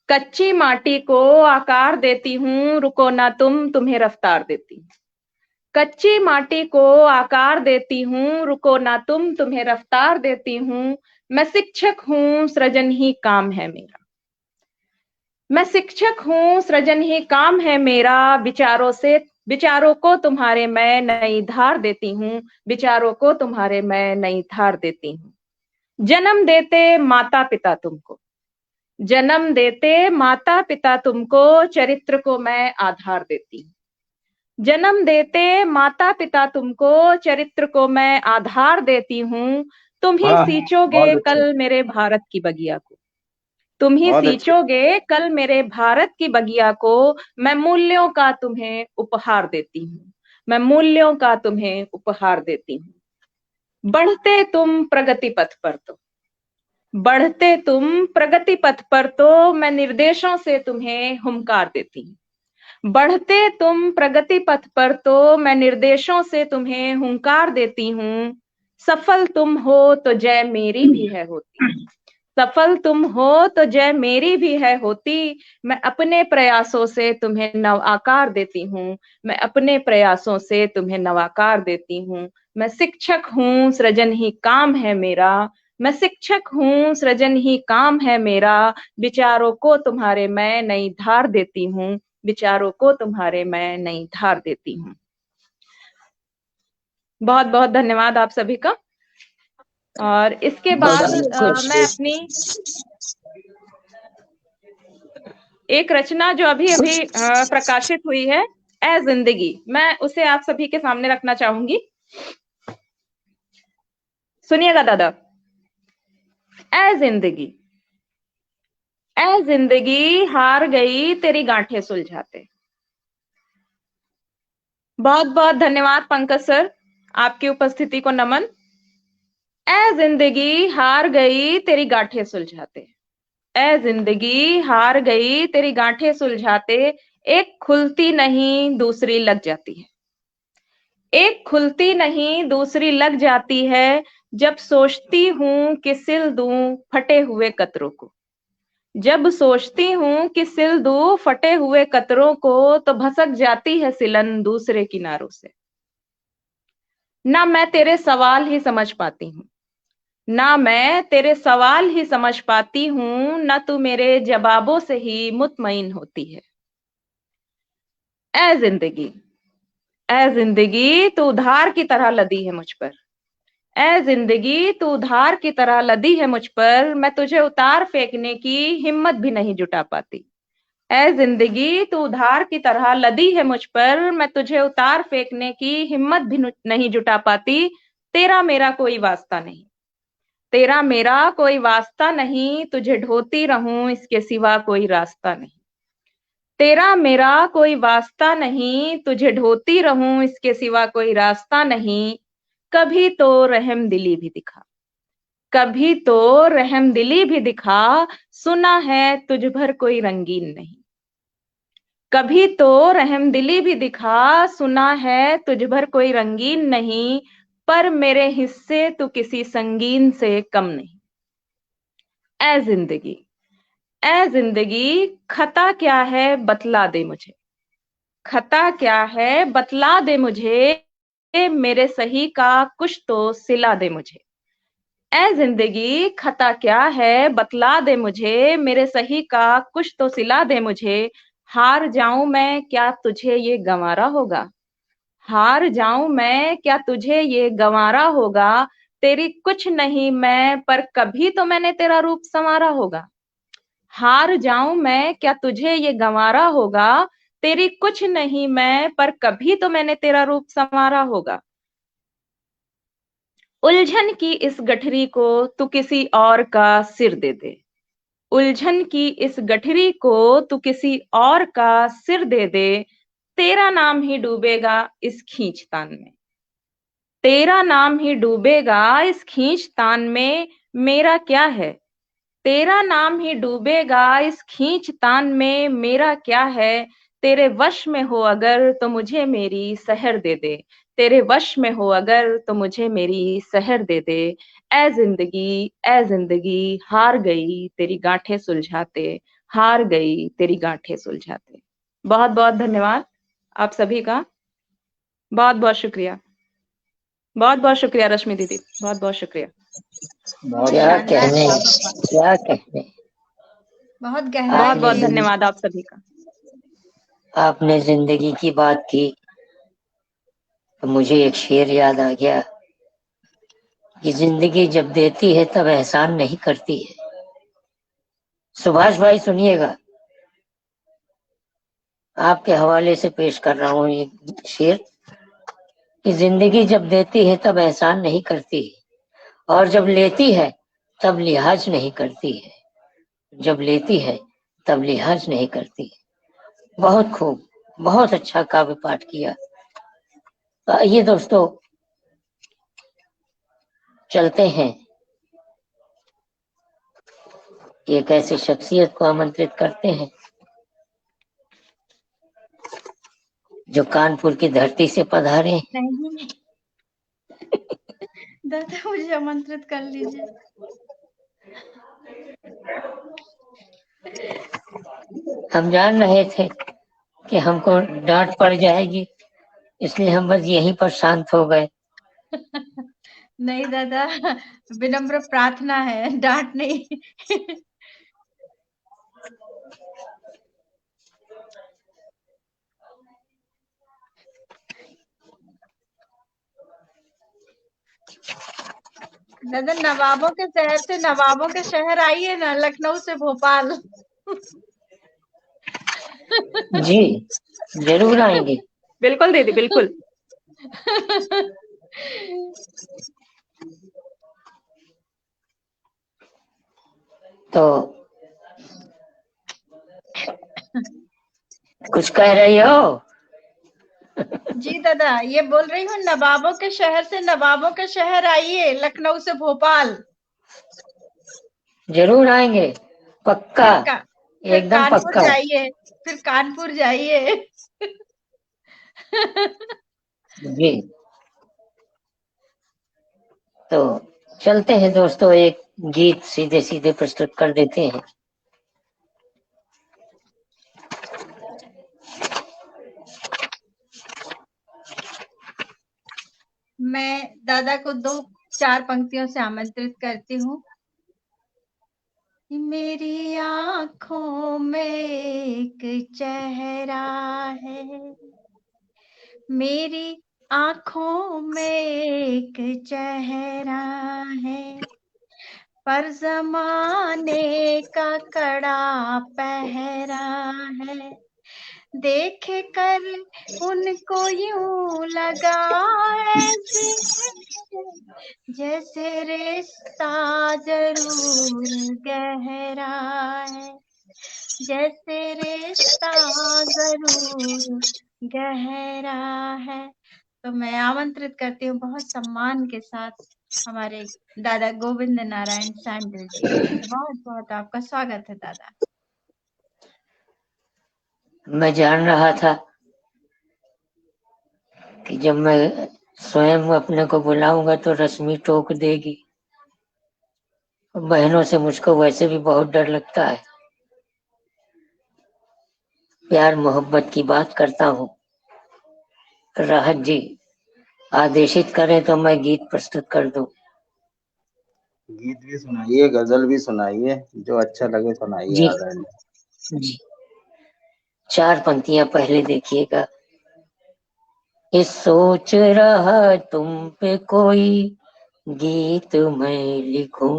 [SPEAKER 3] कच्ची माटी को आकार देती हूँ, रुको ना तुम, तुम्हें रफ्तार देती हूँ। कच्ची माटी को आकार देती हूँ, रुको ना तुम, तुम्हें रफ्तार देती हूँ। मैं शिक्षक हूँ, सृजन ही काम है मेरा। मैं शिक्षक हूँ, सृजन ही काम है मेरा। विचारों को तुम्हारे मैं नई धार देती हूँ। विचारों को तुम्हारे मैं नई धार देती हूँ। जन्म देते माता पिता तुमको, जन्म देते माता पिता तुमको, चरित्र को मैं आधार देती हूँ। जन्म देते माता पिता तुमको, चरित्र को मैं आधार देती हूँ। तुम ही
[SPEAKER 2] वाह,
[SPEAKER 3] सींचोगे
[SPEAKER 2] बहुत अच्छे,
[SPEAKER 3] कल मेरे भारत की बगिया को। तुम ही
[SPEAKER 2] बहुत अच्छे।
[SPEAKER 3] सींचोगे कल मेरे भारत की बगिया को। मैं मूल्यों का तुम्हें उपहार देती हूँ। मैं मूल्यों का तुम्हें उपहार देती हूँ। बढ़ते तुम प्रगति पथ पर तो, बढ़ते तुम प्रगति पथ पर तो, मैं निर्देशों से तुम्हें हुंकार देती हूँ। बढ़ते तुम प्रगति पथ पर तो, मैं निर्देशों से तुम्हें हुंकार देती हूँ। सफल तुम हो तो जय मेरी भी है होती। सफल तुम हो तो जय मेरी भी है होती। मैं अपने प्रयासों से तुम्हें नव आकार देती हूँ। मैं अपने प्रयासों से तुम्हें नवाकार देती हूँ। मैं शिक्षक हूँ, सृजन ही काम है मेरा। मैं शिक्षक हूँ, सृजन ही काम है मेरा। विचारों को तुम्हारे मैं नई धार देती हूँ। विचारों को तुम्हारे मैं नई धार देती हूँ। बहुत बहुत धन्यवाद आप सभी का। और इसके बाद मैं अपनी एक रचना जो अभी अभी प्रकाशित हुई है, ए जिंदगी, मैं उसे आप सभी के सामने रखना चाहूंगी। सुनिएगा दादा। ए जिंदगी, ए जिंदगी हार गई तेरी गांठें सुलझाते। बहुत बहुत धन्यवाद पंकज सर, आपकी उपस्थिति को नमन। ए जिंदगी हार गई तेरी गांठें सुलझाते। ए जिंदगी हार गई तेरी गांठें सुलझाते। एक खुलती नहीं दूसरी लग जाती है। एक खुलती नहीं दूसरी लग जाती है। जब सोचती हूं कि सिल दूं फटे हुए कतरों को। जब सोचती हूं कि सिल दूं फटे हुए कतरों को, तो भसक जाती है सिलन दूसरे किनारों से। ना मैं तेरे सवाल ही समझ पाती हूँ, ना मैं तेरे सवाल ही समझ पाती हूँ, ना तू मेरे जवाबों से ही मुतमईन होती है। ए जिंदगी, ए जिंदगी तू उधार की तरह लदी है मुझ पर। ए जिंदगी तू उधार की तरह लदी है मुझ पर। मैं तुझे उतार फेंकने की हिम्मत भी नहीं जुटा पाती। ए जिंदगी तू उधार की तरह लदी है मुझ पर। मैं तुझे उतार फेंकने की हिम्मत भी नहीं जुटा पाती। तेरा मेरा कोई वास्ता नहीं, तेरा मेरा कोई वास्ता नहीं। तुझे ढोती रहूं इसके सिवा कोई रास्ता नहीं। तेरा मेरा कोई वास्ता नहीं, तुझे ढोती रहूं इसके सिवा कोई रास्ता नहीं। कभी तो रहम दिली भी दिखा, कभी तो रहम दिली भी दिखा। सुना है तुझ भर कोई रंगीन नहीं। कभी तो रहम दिली भी दिखा, सुना है तुझ भर कोई रंगीन नहीं। पर मेरे हिस्से तू किसी संगीन से कम नहीं। ए जिंदगी, ए जिंदगी खता क्या है बतला दे मुझे। खता क्या है बतला दे मुझे, मेरे सही का कुछ तो सिला दे मुझे। ऐ जिंदगी खता क्या है बतला दे मुझे, मेरे सही का कुछ तो सिला दे मुझे। हार जाऊं मैं क्या तुझे ये गंवारा होगा, हार जाऊं मैं क्या तुझे ये गंवारा होगा। तेरी कुछ नहीं मैं पर कभी तो मैंने तेरा रूप संवारा होगा। हार जाऊं मैं क्या तुझे ये गंवारा होगा, तेरी कुछ नहीं मैं पर कभी तो मैंने तेरा रूप संवारा होगा। उलझन की इस गठरी को तू किसी और का सिर दे दे, उलझन की इस गठरी को तू किसी और का सिर दे दे। तेरा नाम ही डूबेगा इस खींचतान में, तेरा नाम ही डूबेगा इस खींचतान में। मेरा क्या है, तेरा नाम ही डूबेगा इस खींचतान में। मेरा क्या है, तेरे वश में हो अगर तो मुझे मेरी सहर दे दे, तेरे वश में हो अगर तो मुझे मेरी सहर दे दे। ए जिंदगी हार गई तेरी गांठें सुलझाते, हार गई तेरी गांठें सुलझाते। बहुत बहुत धन्यवाद आप सभी का, बहुत बहुत शुक्रिया, बहुत बहुत शुक्रिया रश्मि दीदी, बहुत बहुत शुक्रिया।
[SPEAKER 2] बहुत
[SPEAKER 1] क्या
[SPEAKER 4] शानदार,
[SPEAKER 1] कहने, क्या कहने।
[SPEAKER 4] बहुत
[SPEAKER 3] बहुत
[SPEAKER 4] गहराई
[SPEAKER 3] बहुत
[SPEAKER 4] थी।
[SPEAKER 3] धन्यवाद आप सभी का।
[SPEAKER 1] आपने जिंदगी की बात की तो मुझे एक शेर याद आ गया कि जिंदगी जब देती है तब एहसान नहीं करती है। सुभाष भाई सुनिएगा, आपके हवाले से पेश कर रहा हूँ ये शेर कि जिंदगी जब देती है तब एहसान नहीं करती है, और जब लेती है तब लिहाज नहीं करती है, जब लेती है तब लिहाज नहीं करती है। बहुत खूब, बहुत अच्छा काव्य पाठ किया। तो आइए दोस्तों चलते हैं, एक ऐसी शख्सियत को आमंत्रित करते हैं जो कानपुर की धरती से पधारे हैं।
[SPEAKER 4] नहीं दादा मुझे आमंत्रित कर लीजिए।
[SPEAKER 1] हम जान रहे थे कि हमको डांट पड़ जाएगी, इसलिए हम बस यहीं पर शांत हो गए।
[SPEAKER 4] नहीं दादा, विनम्र प्रार्थना है, डांट नहीं। दादा नवाबों के शहर से नवाबों के शहर आइए ना, लखनऊ से भोपाल।
[SPEAKER 1] जी जरूर आएंगे।
[SPEAKER 3] बिल्कुल दीदी बिल्कुल।
[SPEAKER 1] तो कुछ कह रही हो?
[SPEAKER 4] जी दादा, ये बोल रही हूँ नवाबों के शहर से नवाबों के शहर आइए, लखनऊ से भोपाल।
[SPEAKER 1] जरूर आएंगे, पक्का,
[SPEAKER 4] फिर
[SPEAKER 1] एकदम
[SPEAKER 4] कानपुर
[SPEAKER 1] पक्का।
[SPEAKER 4] जाइए, फिर कानपुर जाइए।
[SPEAKER 1] जी तो चलते हैं दोस्तों, एक गीत सीधे सीधे प्रस्तुत कर देते हैं।
[SPEAKER 4] मैं दादा को 2-4 पंक्तियों से आमंत्रित करती हूँ। मेरी आंखों में एक चेहरा है, मेरी आंखों में एक चेहरा है, पर जमाने का कड़ा पहरा है। देख कर उनको यूं लगा ऐसे जैसे रिश्ता जरूर गहरा है, जैसे रिश्ता जरूर गहरा है। तो मैं आमंत्रित करती हूँ बहुत सम्मान के साथ हमारे दादा गोविंद नारायण सैंडल जी को। बहुत बहुत आपका स्वागत है दादा।
[SPEAKER 1] मैं जान रहा था कि जब मैं स्वयं अपने को बुलाऊंगा तो रश्मि टोक देगी। बहनों से मुझको वैसे भी बहुत डर लगता है, प्यार मोहब्बत की बात करता हूँ। राहत जी आदेशित करें तो मैं गीत प्रस्तुत कर दूं।
[SPEAKER 2] गीत भी सुनाइए, गजल भी सुनाइए, जो अच्छा लगे सुनाइए
[SPEAKER 1] जी
[SPEAKER 2] आदरणीय।
[SPEAKER 1] जी, 4 पंक्तियां पहले देखिएगा। इस सोच रहा तुम पे कोई गीत मैं लिखूं,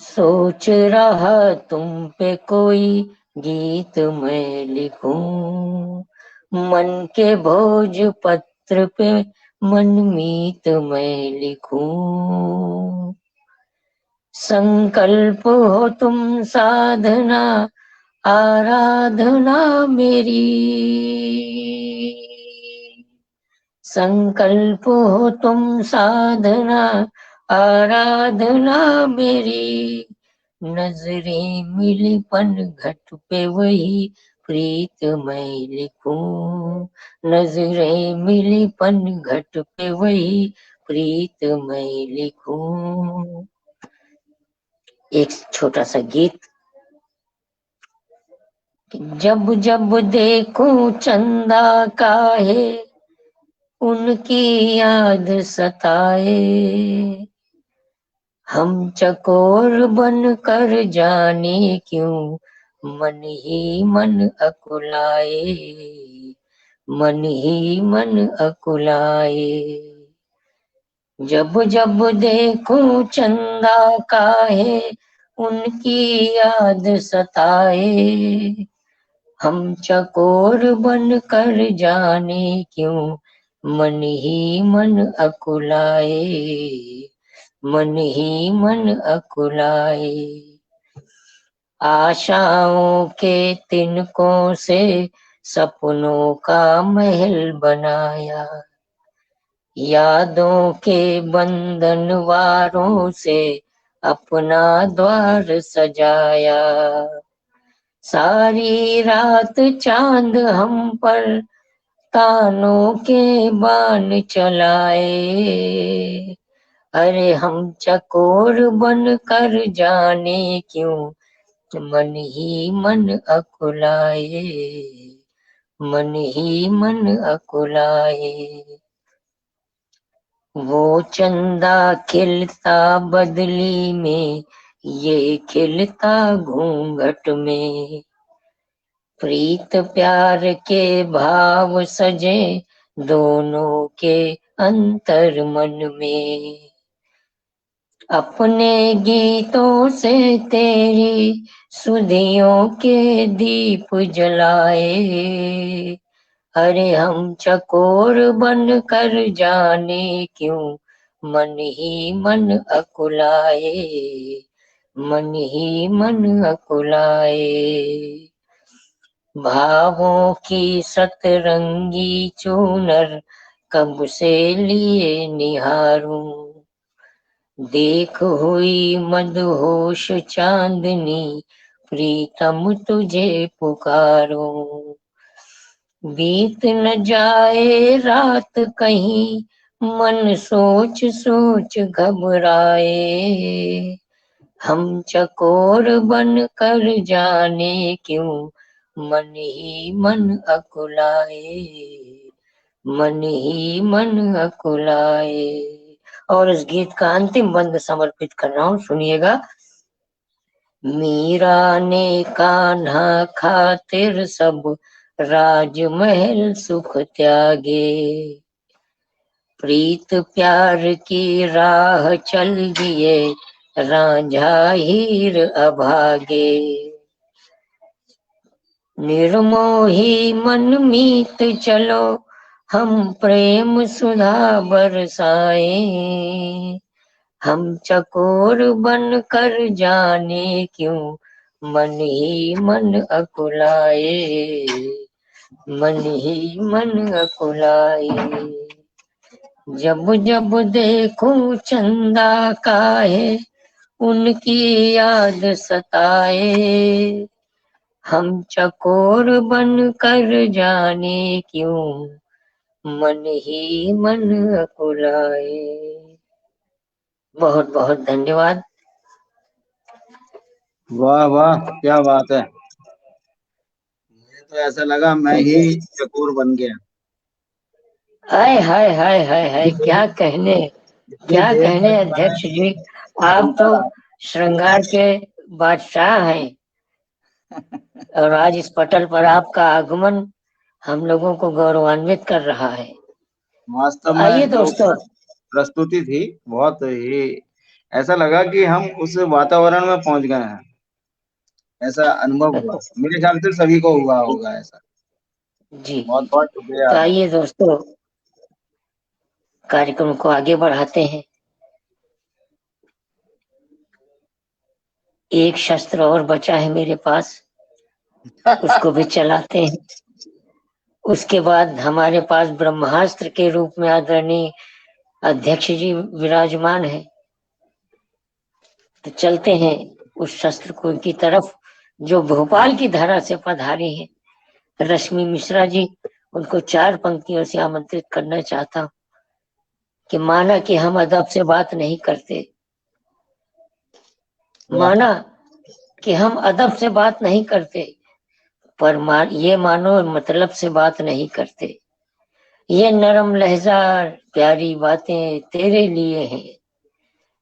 [SPEAKER 1] सोच रहा तुम पे कोई गीत मैं लिखूं, मन के भोज पत्र पे मनमीत मैं लिखूं, संकल्प हो तुम साधना आराधना मेरी, संकल्प हो तुम साधना आराधना मेरी, नजरें मिली पन घट पे वही प्रीत मैं लिखूं, नजरें मिली पन घट पे वही प्रीत मैं लिखूं। एक छोटा सा गीत। जब जब देखूं चंदा का है उनकी याद सताए, हम चकोर बन कर जाने क्यों मन ही मन अकुलाए, मन ही मन अकुलाए। जब जब देखूं चंदा का है उनकी याद सताए, हम चकोर बन कर जाने क्यों मन ही मन अकुलाए, मन ही मन अकुलाए। आशाओं के तिनकों से सपनों का महल बनाया, यादों के बंधनवारों से अपना द्वार सजाया, सारी रात चांद हम पर तानों के बाण चलाए, अरे हम चकोर बन कर जाने क्यों मन ही मन अकुलाए, मन ही मन अकुलाए। वो चंदा खिलता बदली में ये खिलता घूंघट में, प्रीत प्यार के भाव सजे दोनों के अंतर मन में, अपने गीतों से तेरी सुधियों के दीप जलाए, अरे हम चकोर बन कर जाने क्यों मन ही मन अकुलाए, मन ही मन अकुलाए। भावों की सतरंगी चूनर कब से लिए निहारूं, देख हुई मदहोश चांदनी प्रीतम तुझे पुकारूं, बीत न जाए रात कहीं मन सोच सोच घबराए, हम चकोर बन कर जाने क्यों मन ही मन अकुलाए, मन ही मन अकुलाए। और इस गीत का अंतिम बंद समर्पित कर रहा हूँ, सुनिएगा। मीरा ने कान्हा खातिर सब राजमहल सुख त्यागे, प्रीत प्यार की राह चल दिए रांझा हीर अभागे, निर्मोही मन मीत चलो हम प्रेम सुधा बरसाए, हम चकोर बन कर जाने क्यों मन ही मन अकुलाए, मन ही मन अकुलाए। जब जब देखूं चंदा का है उनकी याद सताए, हम चकोर बन कर जाने क्यों मन ही मन अकुलाए। बहुत बहुत धन्यवाद।
[SPEAKER 2] वाह वाह, क्या बात है। मुझे तो ऐसा लगा मैं ही चकोर बन गया।
[SPEAKER 1] हाय हाय हाय हाय हाय, क्या कहने,
[SPEAKER 2] इतनी
[SPEAKER 1] क्या
[SPEAKER 2] देर
[SPEAKER 1] कहने
[SPEAKER 2] तक
[SPEAKER 1] अध्यक्ष जी,
[SPEAKER 2] मैं
[SPEAKER 1] आप
[SPEAKER 2] सुनता
[SPEAKER 1] तो
[SPEAKER 2] रहा।
[SPEAKER 1] श्रृंगार के बादशाह हैं। और आज इस पटल पर आपका आगमन हम लोगों को गौरवान्वित कर रहा है।
[SPEAKER 2] वास्तव
[SPEAKER 1] आइए
[SPEAKER 2] में जो
[SPEAKER 1] दोस्तों,
[SPEAKER 2] प्रस्तुति थी, बहुत ही ऐसा लगा कि हम उस वातावरण में पहुंच गए हैं। ऐसा अनुभव हुआ, मेरे ख्याल से सभी को हुआ होगा ऐसा।
[SPEAKER 1] जी
[SPEAKER 2] बहुत
[SPEAKER 1] जी जी,
[SPEAKER 2] बहुत शुक्रिया
[SPEAKER 1] तो
[SPEAKER 2] आपका।
[SPEAKER 1] आइए दोस्तों, कार्यक्रम को आगे बढ़ाते हैं। एक शस्त्र और बचा है मेरे पास, उसको भी चलाते हैं। उसके बाद हमारे पास ब्रह्मास्त्र के रूप में आदरणीय अध्यक्ष जी विराजमान है। तो चलते हैं उस शस्त्र को की तरफ, जो भोपाल की धरा से पधारे हैं, रश्मि मिश्रा जी। उनको 4 पंक्तियों से आमंत्रित करना चाहता हूँ कि माना कि हम अदब से बात नहीं करते, माना कि हम अदब से बात नहीं करते, पर ये मानो मतलब से बात नहीं करते। ये नरम लहजा प्यारी बातें तेरे लिए हैं,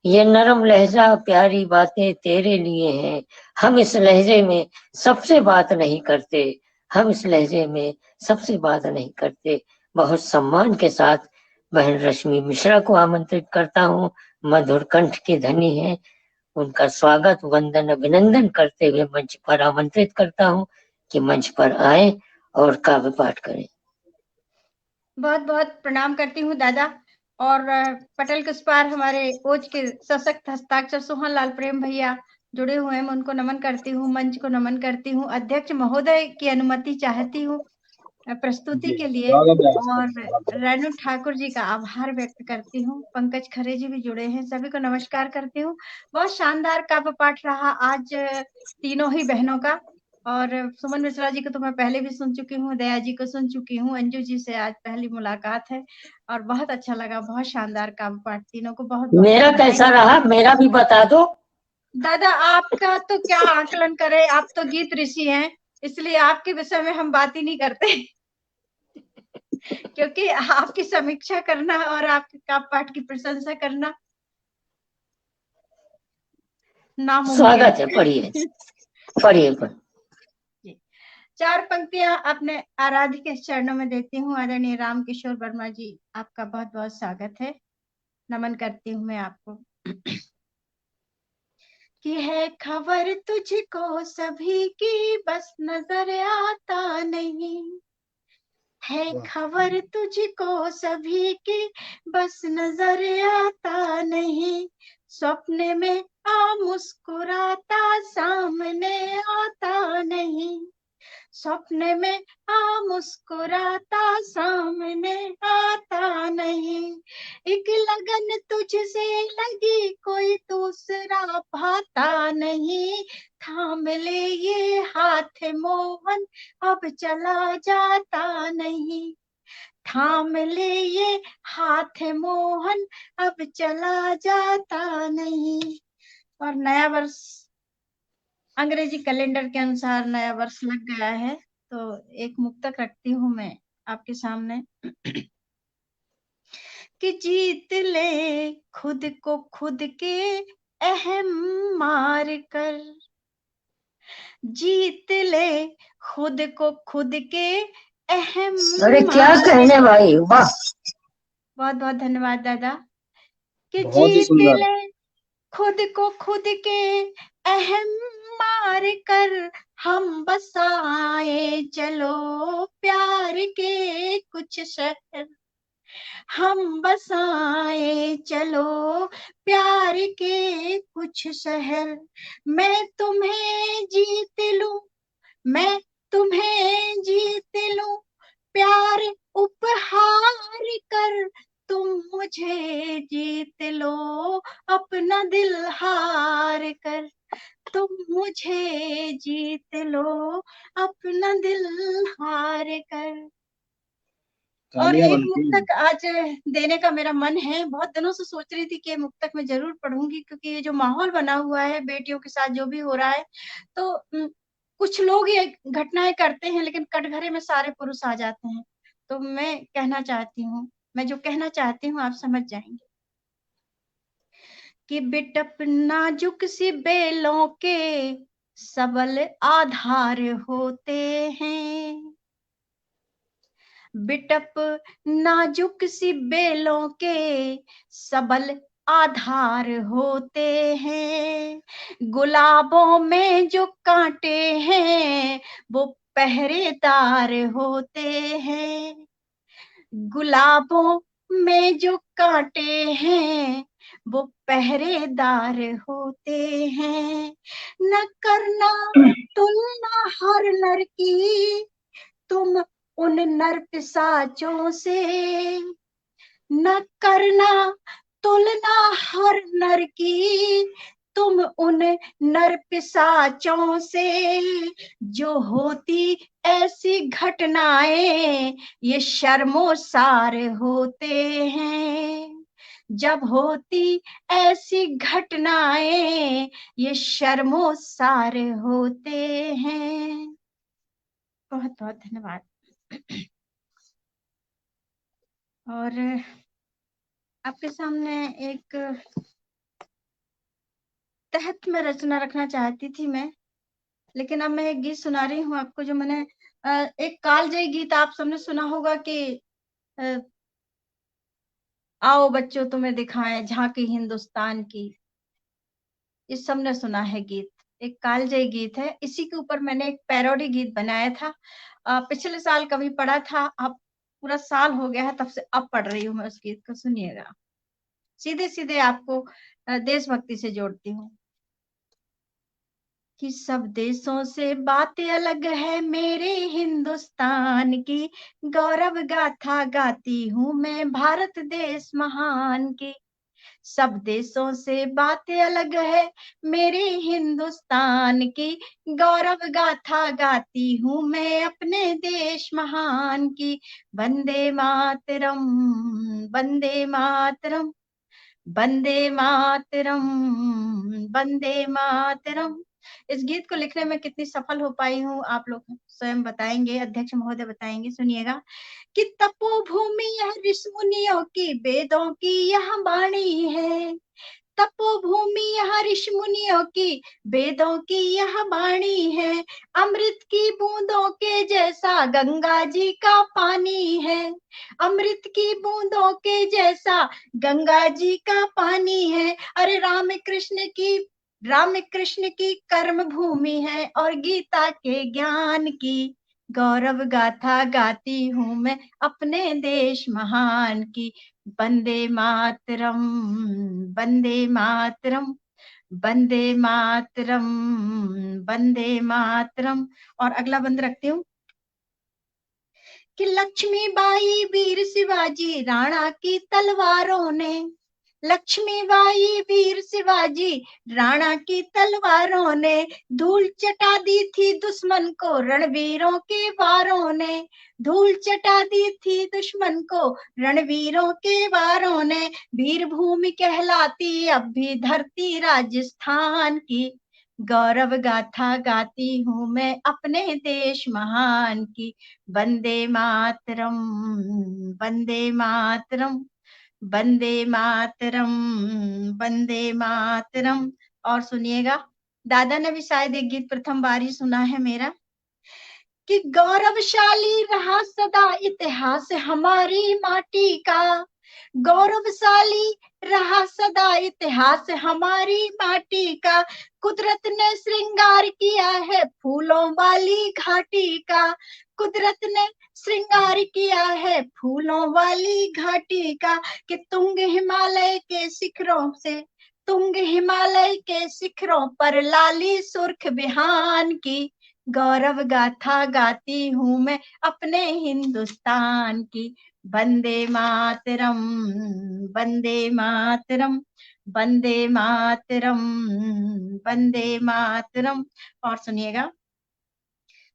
[SPEAKER 1] ये नरम लहजा प्यारी बातें तेरे लिए हैं। हम इस लहजे में सबसे बात नहीं करते, हम इस लहजे में सबसे बात नहीं करते। बहुत सम्मान के साथ बहन रश्मि मिश्रा को आमंत्रित करता हूँ। मधुर कंठ की धनी है, उनका स्वागत वंदन अभिनंदन करते हुए मंच पर आमंत्रित करता हूँ कि मंच पर आए और काव्य पाठ करें।
[SPEAKER 4] बहुत बहुत प्रणाम करती हूँ दादा। और पटल के उस पार हमारे ओज के सशक्त हस्ताक्षर सोहन लाल प्रेम भैया जुड़े हुए हैं, मैं उनको नमन करती हूँ, मंच को नमन करती हूँ। अध्यक्ष महोदय की अनुमति चाहती हूँ प्रस्तुति
[SPEAKER 2] जी,
[SPEAKER 4] के लिए,
[SPEAKER 2] स्वागत है आपका,
[SPEAKER 4] और
[SPEAKER 2] स्वागत है।
[SPEAKER 4] रेणु ठाकुर जी का आभार व्यक्त करती हूँ। पंकज खरे जी भी जुड़े हैं, सभी को नमस्कार करती हूँ। बहुत शानदार काव्य पाठ रहा आज तीनों ही बहनों का। और सुमन मिश्रा जी को तो मैं पहले भी सुन चुकी हूँ, दया जी को सुन चुकी हूँ, अंजू जी से आज पहली मुलाकात है और बहुत अच्छा लगा। बहुत शानदार काव्य पाठ, तीनों को बहुत बहुत
[SPEAKER 1] मेरा
[SPEAKER 4] बधाई।
[SPEAKER 1] कैसा रहा, मेरा भी बता दो।
[SPEAKER 4] दादा आपका तो क्या आकलन करे, आप तो गीत ऋषि हैं, इसलिए आपके विषय में हम बात ही नहीं करते क्योंकि आपकी समीक्षा करना और आपके काव्य पाठ की प्रशंसा करना नामुमकिन
[SPEAKER 1] स्वागत है, पढ़िए पढ़िए पढ़।
[SPEAKER 4] 4 पंक्तियां अपने आराध्य के चरणों में देती हूँ। आदरणीय राम किशोर वर्मा जी, आपका बहुत बहुत स्वागत है, नमन करती हूँ मैं आपको। कि है खबर तुझको सभी की, बस नजर आता नहीं। है खबर तुझको सभी की, बस नजर आता नहीं। स्वप्न में आ मुस्कुराता, सामने आता नहीं। स्वप्न में आ मुस्कुराता, सामने आता नहीं। एक लगन तुझसे लगी, कोई दूसरा भाता नहीं। थाम ले ये हाथ मोहन, अब चला जाता नहीं। थाम ले ये हाथ मोहन, अब चला जाता नहीं। और नया वर्ष अंग्रेजी कैलेंडर के अनुसार नया वर्ष लग गया है, तो एक मुक्तक रखती हूँ मैं आपके सामने कि जीत ले खुद को खुद के अहम मार कर। जीत ले खुद को खुद के अहम
[SPEAKER 1] अरे क्या
[SPEAKER 4] मार।
[SPEAKER 1] कहने भाई, वाह।
[SPEAKER 4] बहुत बहुत धन्यवाद दादा। कि
[SPEAKER 2] बहुत ही
[SPEAKER 4] जीत
[SPEAKER 2] सुंदर।
[SPEAKER 4] ले खुद को खुद के अहम मार कर, हम बसाए चलो प्यार के कुछ शहर। हम बसाए चलो प्यार के कुछ शहर। मैं तुम्हें जीत लूं, मैं तुम्हें जीत लूं, प्यार उपहार कर। तुम मुझे जीत लो, अपना दिल हार कर। तुम मुझे जीत लो, अपना दिल हार कर। और
[SPEAKER 2] तालियां
[SPEAKER 4] एक
[SPEAKER 2] बनती हैं।
[SPEAKER 4] मुक्तक आज देने का मेरा मन है। बहुत दिनों से सोच रही थी कि मुक्तक मैं जरूर पढ़ूंगी, क्योंकि ये जो माहौल बना हुआ है बेटियों के साथ जो भी हो रहा है, तो कुछ लोग ये घटनाएं करते हैं लेकिन कटघरे में सारे पुरुष आ जाते हैं। तो मैं कहना चाहती हूँ, मैं जो कहना चाहती हूँ आप समझ जाएंगे कि बिटप नाजुक सी बेलों के सबल आधार होते हैं। बिटप नाजुक सी बेलों के सबल आधार होते हैं। गुलाबों में जो कांटे हैं वो पहरेदार होते हैं। गुलाबों में जो कांटे हैं वो पहरेदार होते हैं। न करना तुलना हर नर की तुम उन नर पिशाचों से। न करना तुलना हर नर की तुम उन नर पिशाचों से। जो होती ऐसी घटनाएं ये शर्मोसार होते हैं। जब होती ऐसी घटनाएं ये शर्मोसार होते हैं। बहुत बहुत धन्यवाद। और आपके सामने एक तहत में रचना रखना चाहती थी मैं, लेकिन अब मैं एक गीत सुना रही हूँ आपको, जो मैंने एक कालजयी गीत आप सबने सुना होगा कि आओ बच्चों तुम्हें दिखाएं झांकी हिंदुस्तान की। इस सबने सुना है गीत, एक कालजयी गीत है। इसी के ऊपर मैंने एक पैरोडी गीत बनाया था, पिछले साल कभी पढ़ा था, अब पूरा साल हो गया है तब से अब पढ़ रही हूँ मैं उस गीत को। सुनिएगा, सीधे सीधे आपको देशभक्ति से जोड़ती हूँ कि सब देशों से बातें अलग है मेरे हिंदुस्तान की। गौरव गाथा गाती हूँ मैं भारत देश महान की। सब देशों से बातें अलग है मेरे हिंदुस्तान की। गौरव गाथा गाती हूँ मैं अपने देश महान की। वंदे मातरम वंदे मातरम वंदे मातरम वंदे मातरम। इस गीत को लिखने में कितनी सफल हो पाई हूँ आप लोग स्वयं बताएंगे, अध्यक्ष महोदय बताएंगे। सुनिएगा कि तपोभूमि यह ऋषि मुनियों की वेदों की यह वाणी है। तपोभूमि यह ऋषि मुनियों की वेदों की यह वाणी है। अमृत की बूंदों के जैसा गंगा जी का पानी है। अमृत की बूंदों के जैसा गंगा जी का पानी है। अरे राम कृष्ण की कर्म भूमि है और गीता के ज्ञान की। गौरव गाथा गाती हूँ मैं अपने देश महान की। वंदे मातरम वंदे मातरम वंदे मातरम वंदे मातरम। और अगला बंद रखती हूँ कि लक्ष्मीबाई वीर शिवाजी राणा की तलवारों ने। लक्ष्मीबाई वीर शिवाजी राणा की तलवारों ने धूल चटा दी थी दुश्मन को रणवीरों के वारों ने। धूल चटा दी थी दुश्मन को रणवीरों के वारों ने। वीर भूमि कहलाती अब भी धरती राजस्थान की। गौरव गाथा गाती हूँ मैं अपने देश महान की। वंदे मातरम वंदे मातरम वंदे मातरम वंदे मातरम। और सुनिएगा, दादा ने भी शायद एक गीत प्रथम बार ही सुना है मेरा, कि गौरवशाली रहा सदा इतिहास हमारी माटी का। गौरवशाली रहा सदा इतिहास हमारी माटी का। कुदरत ने श्रृंगार किया है फूलों वाली घाटी का। कुदरत ने श्रृंगार किया है फूलों वाली घाटी का। कि तुंग हिमालय के शिखरों से तुंग हिमालय के शिखरों पर लाली सुर्ख बिहान की। गौरव गाथा गाती हूँ मैं अपने हिंदुस्तान की। वंदे मातरम वंदे मातरम वंदे मातरम वंदे मातरम। और सुनिएगा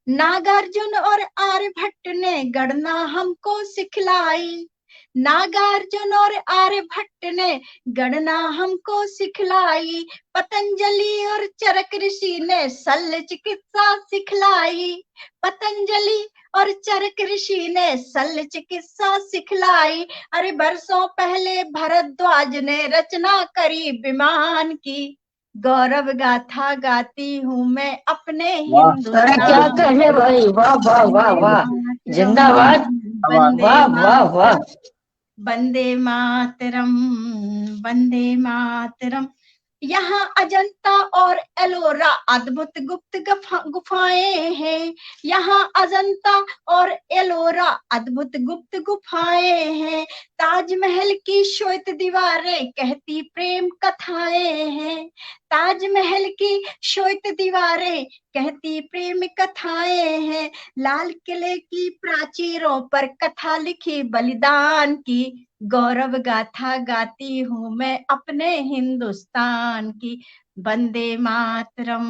[SPEAKER 4] नागार्जुन और आर्यभट्ट ने गणना हमको सिखलाई, नागार्जुन और आर्यभट्ट ने गणना हमको सिखलाई, पतंजलि और चरक ऋषि ने शल्य चिकित्सा सिखलाई, पतंजलि और चरक ऋषि ने शल्य चिकित्सा सिखलाई। अरे बरसों पहले भरद्वाज ने रचना करी विमान की, गौरव गाथा गाती हूँ मैं अपने
[SPEAKER 1] अरे
[SPEAKER 4] हिंदुस्तान।
[SPEAKER 1] क्या कहने भाई, वाह वाह वाह वाह, जिंदाबाद, वाह वाह वाह।
[SPEAKER 4] वंदे मातरम, वंदे मातरम। यहाँ अजंता और एलोरा अद्भुत गुप्त गुफाएं हैं, यहाँ अजंता और एलोरा अद्भुत गुप्त गुफाएं हैं, ताजमहल की श्वेत दीवारें कहती प्रेम कथाएं हैं, ताजमहल की श्वेत दीवारें कहती प्रेम कथाएं हैं, लाल किले की प्राचीरों पर कथा लिखी बलिदान की, गौरव गाथा गाती हूँ मैं अपने हिंदुस्तान की। वंदे मातरम,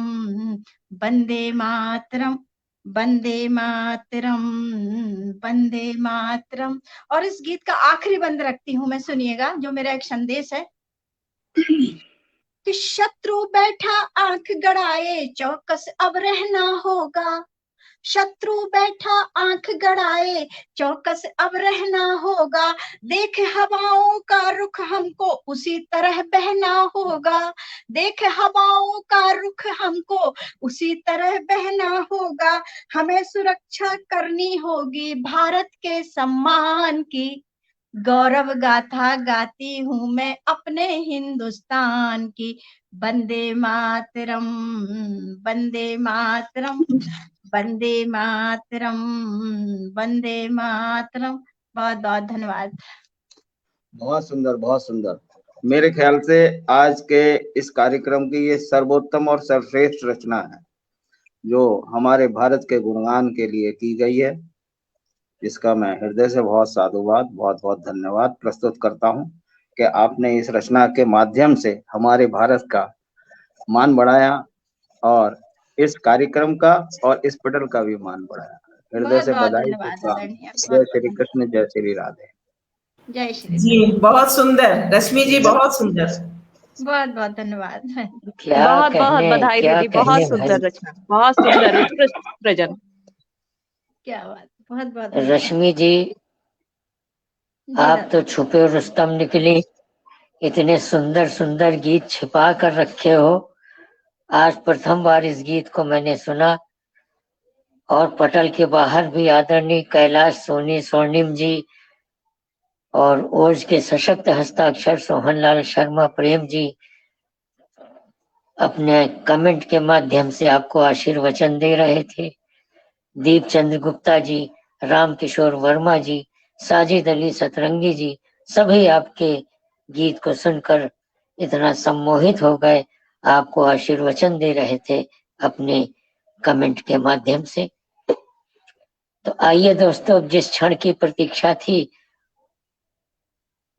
[SPEAKER 4] वंदे मातरम, वंदे मातरम, वंदे मातरम। और इस गीत का आखिरी बंद रखती हूँ मैं, सुनिएगा, जो मेरा एक संदेश है कि शत्रु बैठा आंख गड़ाए चौकस अब रहना होगा, शत्रु बैठा आंख गड़ाए चौकस अब रहना होगा, देख हवाओं का रुख हमको उसी तरह बहना होगा, देख हवाओं का रुख हमको उसी तरह बहना होगा, हमें सुरक्षा करनी होगी भारत के सम्मान की, गौरव गाथा गाती हूँ मैं अपने हिंदुस्तान की। वंदे मातरम, वंदे मातरम, वंदे मातरम, वंदे मातरम। बहुत बहुत धन्यवाद।
[SPEAKER 2] बहुत सुंदर, बहुत सुंदर। मेरे ख्याल से आज के इस कार्यक्रम की ये सर्वोत्तम और सर्वश्रेष्ठ रचना है जो हमारे भारत के गुणगान के लिए की गई है। इसका मैं हृदय से बहुत साधुवाद, बहुत बहुत धन्यवाद प्रस्तुत करता हूं कि आपने इस रचना के माध्यम से हमारे भारत का मान बढ़ाया और इस कार्यक्रम का और इस पटल का भी मान बढ़ाया। हृदय से बधाई। जय श्री कृष्ण, जय श्री राधे,
[SPEAKER 4] जय श्री
[SPEAKER 5] जी। बहुत सुंदर रश्मि जी, बहुत सुंदर,
[SPEAKER 4] बहुत बहुत धन्यवाद।
[SPEAKER 1] क्या
[SPEAKER 3] बहुत बहुत
[SPEAKER 1] कहने,
[SPEAKER 3] बधाई
[SPEAKER 1] क्या
[SPEAKER 3] दीदी, बहुत
[SPEAKER 1] कहने
[SPEAKER 3] सुंदर
[SPEAKER 1] भाई।
[SPEAKER 3] रचना, बहुत सुंदर उत्कृष्ट सृजन।
[SPEAKER 4] क्या बात, बहुत बहुत
[SPEAKER 1] रश्मि जी, आप तो छुपे रुस्तम निकली, इतने सुंदर सुंदर गीत छिपा कर रखे हो। आज प्रथम बार इस गीत को मैंने सुना और पटल के बाहर भी आदरणीय कैलाश सोनी स्वर्णिम जी और ओज के सशक्त हस्ताक्षर सोहनलाल शर्मा प्रेम जी अपने कमेंट के माध्यम से आपको आशीर्वचन दे रहे थे। दीप चंद्र गुप्ता जी, राम किशोर वर्मा जी, साजिद अली सतरंगी जी, सभी आपके गीत को सुनकर इतना सम्मोहित हो गए, आपको आशीर्वचन दे रहे थे अपने कमेंट के माध्यम से। तो आइए दोस्तों, जिस क्षण की प्रतीक्षा थी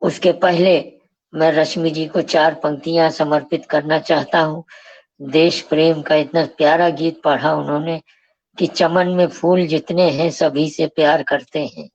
[SPEAKER 1] उसके पहले मैं रश्मि जी को 4 पंक्तियां समर्पित करना चाहता हूँ। देश प्रेम का इतना प्यारा गीत पढ़ा उन्होंने कि चमन में फूल जितने हैं सभी से प्यार करते हैं,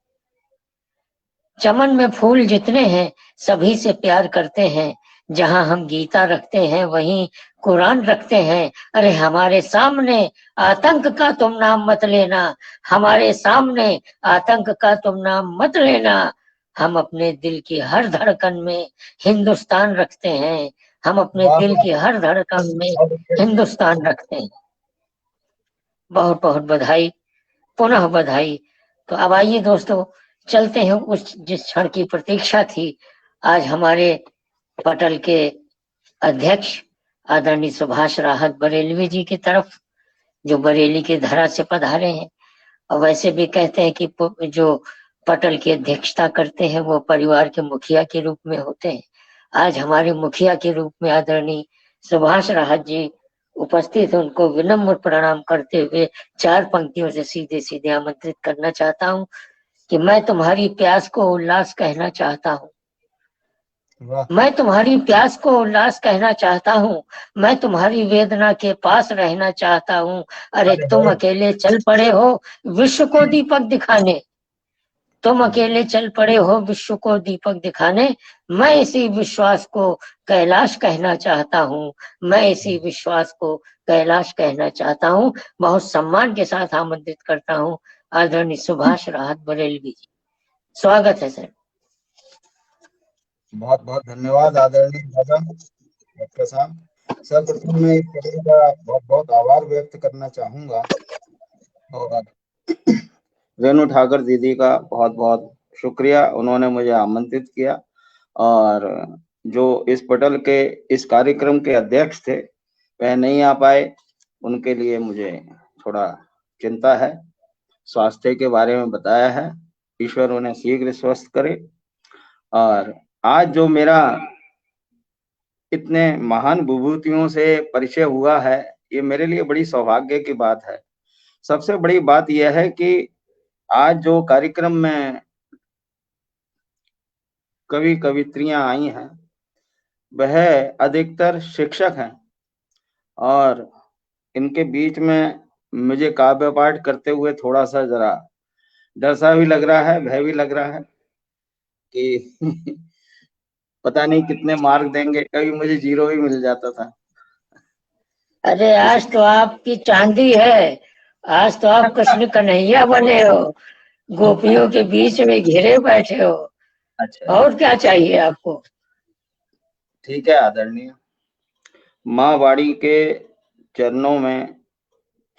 [SPEAKER 1] चमन में फूल जितने हैं सभी से प्यार करते हैं, जहां हम गीता रखते हैं वहीं कुरान रखते हैं। अरे हमारे सामने आतंक का तुम नाम मत लेना, हमारे सामने आतंक का तुम नाम मत लेना, हम अपने दिल की हर धड़कन में हिंदुस्तान रखते हैं, हम अपने दिल की हर धड़कन में हिंदुस्तान रखते हैं। बहुत बहुत बधाई, पुनः बधाई। तो अब आइए दोस्तों, चलते हैं उस जिस क्षण की प्रतीक्षा थी। आज हमारे पटल के अध्यक्ष आदरणीय सुभाष राहत बरेलवी जी की तरफ, जो बरेली की धरा से पधारे हैं। और वैसे भी कहते हैं कि जो पटल की अध्यक्षता करते हैं वो परिवार के मुखिया के रूप में होते हैं। आज हमारे मुखिया के रूप में आदरणीय सुभाष राहत जी उपस्थित, उनको विनम्र प्रणाम करते हुए 4 पंक्तियों से सीधे सीधे आमंत्रित करना चाहता हूँ कि मैं तुम्हारी प्यास को उल्लास कहना चाहता हूँ,
[SPEAKER 2] वाह
[SPEAKER 1] मैं तुम्हारी प्यास को उल्लास कहना चाहता हूँ, मैं तुम्हारी वेदना के पास रहना चाहता हूँ। अरे
[SPEAKER 2] अरे
[SPEAKER 1] तुम
[SPEAKER 2] वाह।
[SPEAKER 1] अकेले चल पड़े हो विश्व को दीपक दिखाने, तुम अकेले चल पड़े हो विश्व को दीपक दिखाने। मैं इसी विश्वास को कैलाश कहना चाहता हूँ, मैं इसी विश्वास को कैलाश कहना चाहता हूँ। बहुत सम्मान के साथ आमंत्रित करता हूँ आदरणीय सुभाष राहत बरेलवी जी। स्वागत है सर।
[SPEAKER 2] बहुत बहुत धन्यवाद आदरणीय दादा डॉक्टर साहब। सर्वप्रथम मैं इस पटेल का बहुत बहुत आभार व्यक्त करना चाहूंगा और रेणु ठाकर दीदी का बहुत बहुत शुक्रिया, उन्होंने मुझे आमंत्रित किया। और जो इस पटल के इस कार्यक्रम के अध्यक्ष थे वह नहीं आ पाए, उनके लिए मुझे थोड़ा चिंता है। स्वास्थ्य के बारे में बताया है, ईश्वर उन्हें शीघ्र स्वस्थ करे। और आज जो मेरा इतने महान विभूतियों से परिचय हुआ है, ये मेरे लिए बड़ी सौभाग्य की बात है। सबसे बड़ी बात यह है कि आज जो कार्यक्रम में कवि कवित्रियां आई हैं वह अधिकतर शिक्षक हैं, और इनके बीच में मुझे काव्य पाठ करते हुए थोड़ा सा जरा डर सा भी लग रहा है, भय भी लग रहा है कि पता नहीं कितने मार्क देंगे, कभी मुझे 0 ही मिल जाता था।
[SPEAKER 1] अरे आज तो आपकी चांदी है, आज तो आप कृष्ण कन्हैया बने हो, गोपियों के बीच में घिरे बैठे हो।
[SPEAKER 2] अच्छा,
[SPEAKER 1] और क्या चाहिए आपको?
[SPEAKER 2] ठीक है आदरणीय। माँ वाणी के चरणों में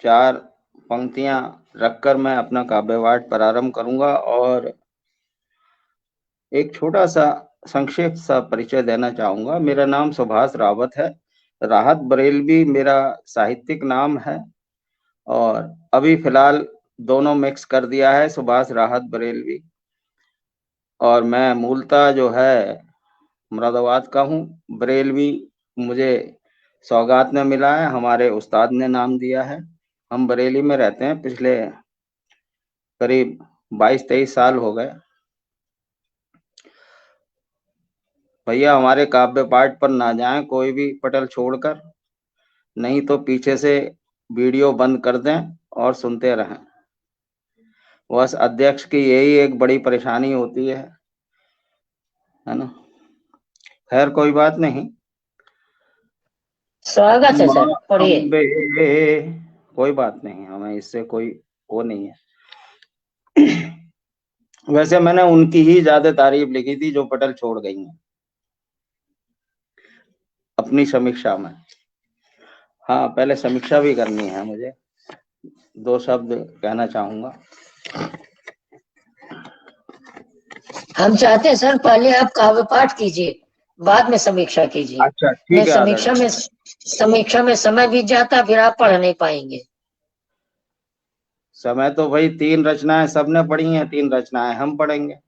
[SPEAKER 2] 4 पंक्तियां रखकर मैं अपना काव्य पाठ प्रारंभ करूंगा और एक छोटा सा संक्षिप्त सा परिचय देना चाहूंगा। मेरा नाम सुभाष रावत है, राहत बरेलवी मेरा साहित्यिक नाम है, और अभी फिलहाल दोनों मिक्स कर दिया है, सुभाष राहत बरेलवी। और मैं मूलतः जो है मुरादाबाद का हूँ। बरेलवी मुझे सौगात में मिला है, हमारे उस्ताद ने नाम दिया है। हम बरेली में रहते हैं, पिछले करीब 22-23 साल हो गए। भैया हमारे काव्य पाठ पर ना जाएं कोई भी पटल छोड़कर, नहीं तो पीछे से वीडियो बंद कर दें और सुनते रहें। बस अध्यक्ष की यही एक बड़ी परेशानी होती है ना। खैर कोई बात नहीं।
[SPEAKER 1] स्वागत है
[SPEAKER 2] माँ
[SPEAKER 1] सर, पढ़िए।
[SPEAKER 2] अम्बे, कोई बात नहीं, हमें इससे कोई वो नहीं है। वैसे मैंने उनकी ही ज्यादा तारीफ लिखी थी जो पटल छोड़ गई हैं अपनी समीक्षा में। हाँ, पहले समीक्षा भी करनी है मुझे, 2 शब्द कहना चाहूंगा।
[SPEAKER 1] हम चाहते हैं सर पहले आप काव्य पाठ कीजिए, बाद में समीक्षा कीजिए।
[SPEAKER 2] अच्छा
[SPEAKER 1] नहीं,
[SPEAKER 2] ठीक है आदरणीय।
[SPEAKER 1] समीक्षा में समय बीत जाता, फिर आप पढ़ नहीं पाएंगे।
[SPEAKER 2] समय तो भाई 3 रचनाएं सबने पढ़ी हैं, 3 रचनाएं हम पढ़ेंगे।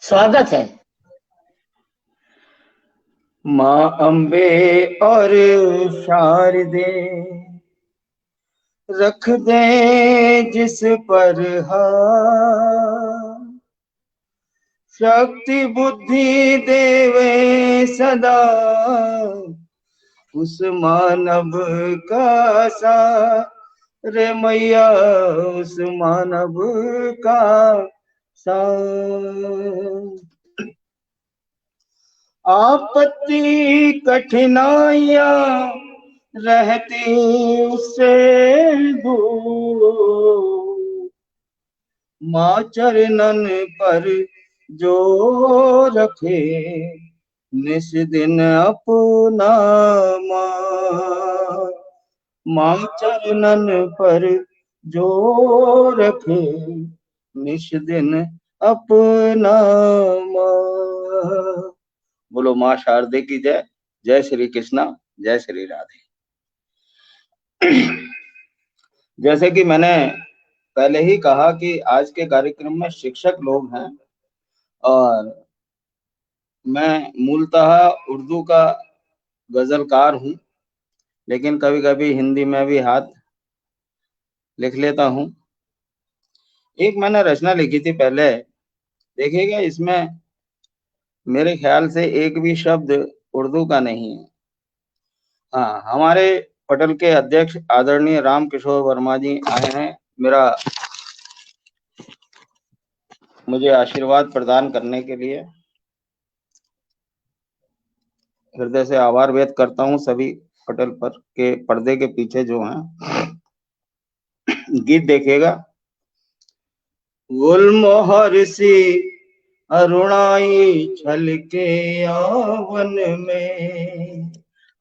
[SPEAKER 1] स्वागत है।
[SPEAKER 2] माँ अम्बे और शारदे रख दे जिस पर हाथ, शक्ति बुद्धि देवे सदा उस मानव का साथ। रे मैया उस मानव का साथ। आपत्ति कठिनाइयां रहती उससे दूर, माँ चरणन पर जो रखे निस दिन अपना मान। माँ चरणन पर जो रखे निस दिन अपना मान। बोलो माँ शारदे की जय। जय श्री कृष्णा, जय श्री राधे। जैसे कि मैंने पहले ही कहा कि आज के कार्यक्रम में शिक्षक लोग हैं, और मैं मूलतः उर्दू का गजलकार हूँ, लेकिन कभी कभी हिंदी में भी हाथ लिख लेता हूँ। एक मैंने रचना लिखी थी पहले, देखिएगा इसमें मेरे ख्याल से एक भी शब्द उर्दू का नहीं है। हाँ, हमारे पटल के अध्यक्ष आदरणीय राम किशोर वर्मा जी आए हैं मुझे आशीर्वाद प्रदान करने के लिए। हृदय से आभार व्यक्त करता हूँ सभी पटल पर के पर्दे के पीछे जो हैं। गीत देखिएगा। गुलमोहर सी अरुणाई छलके यौवन में।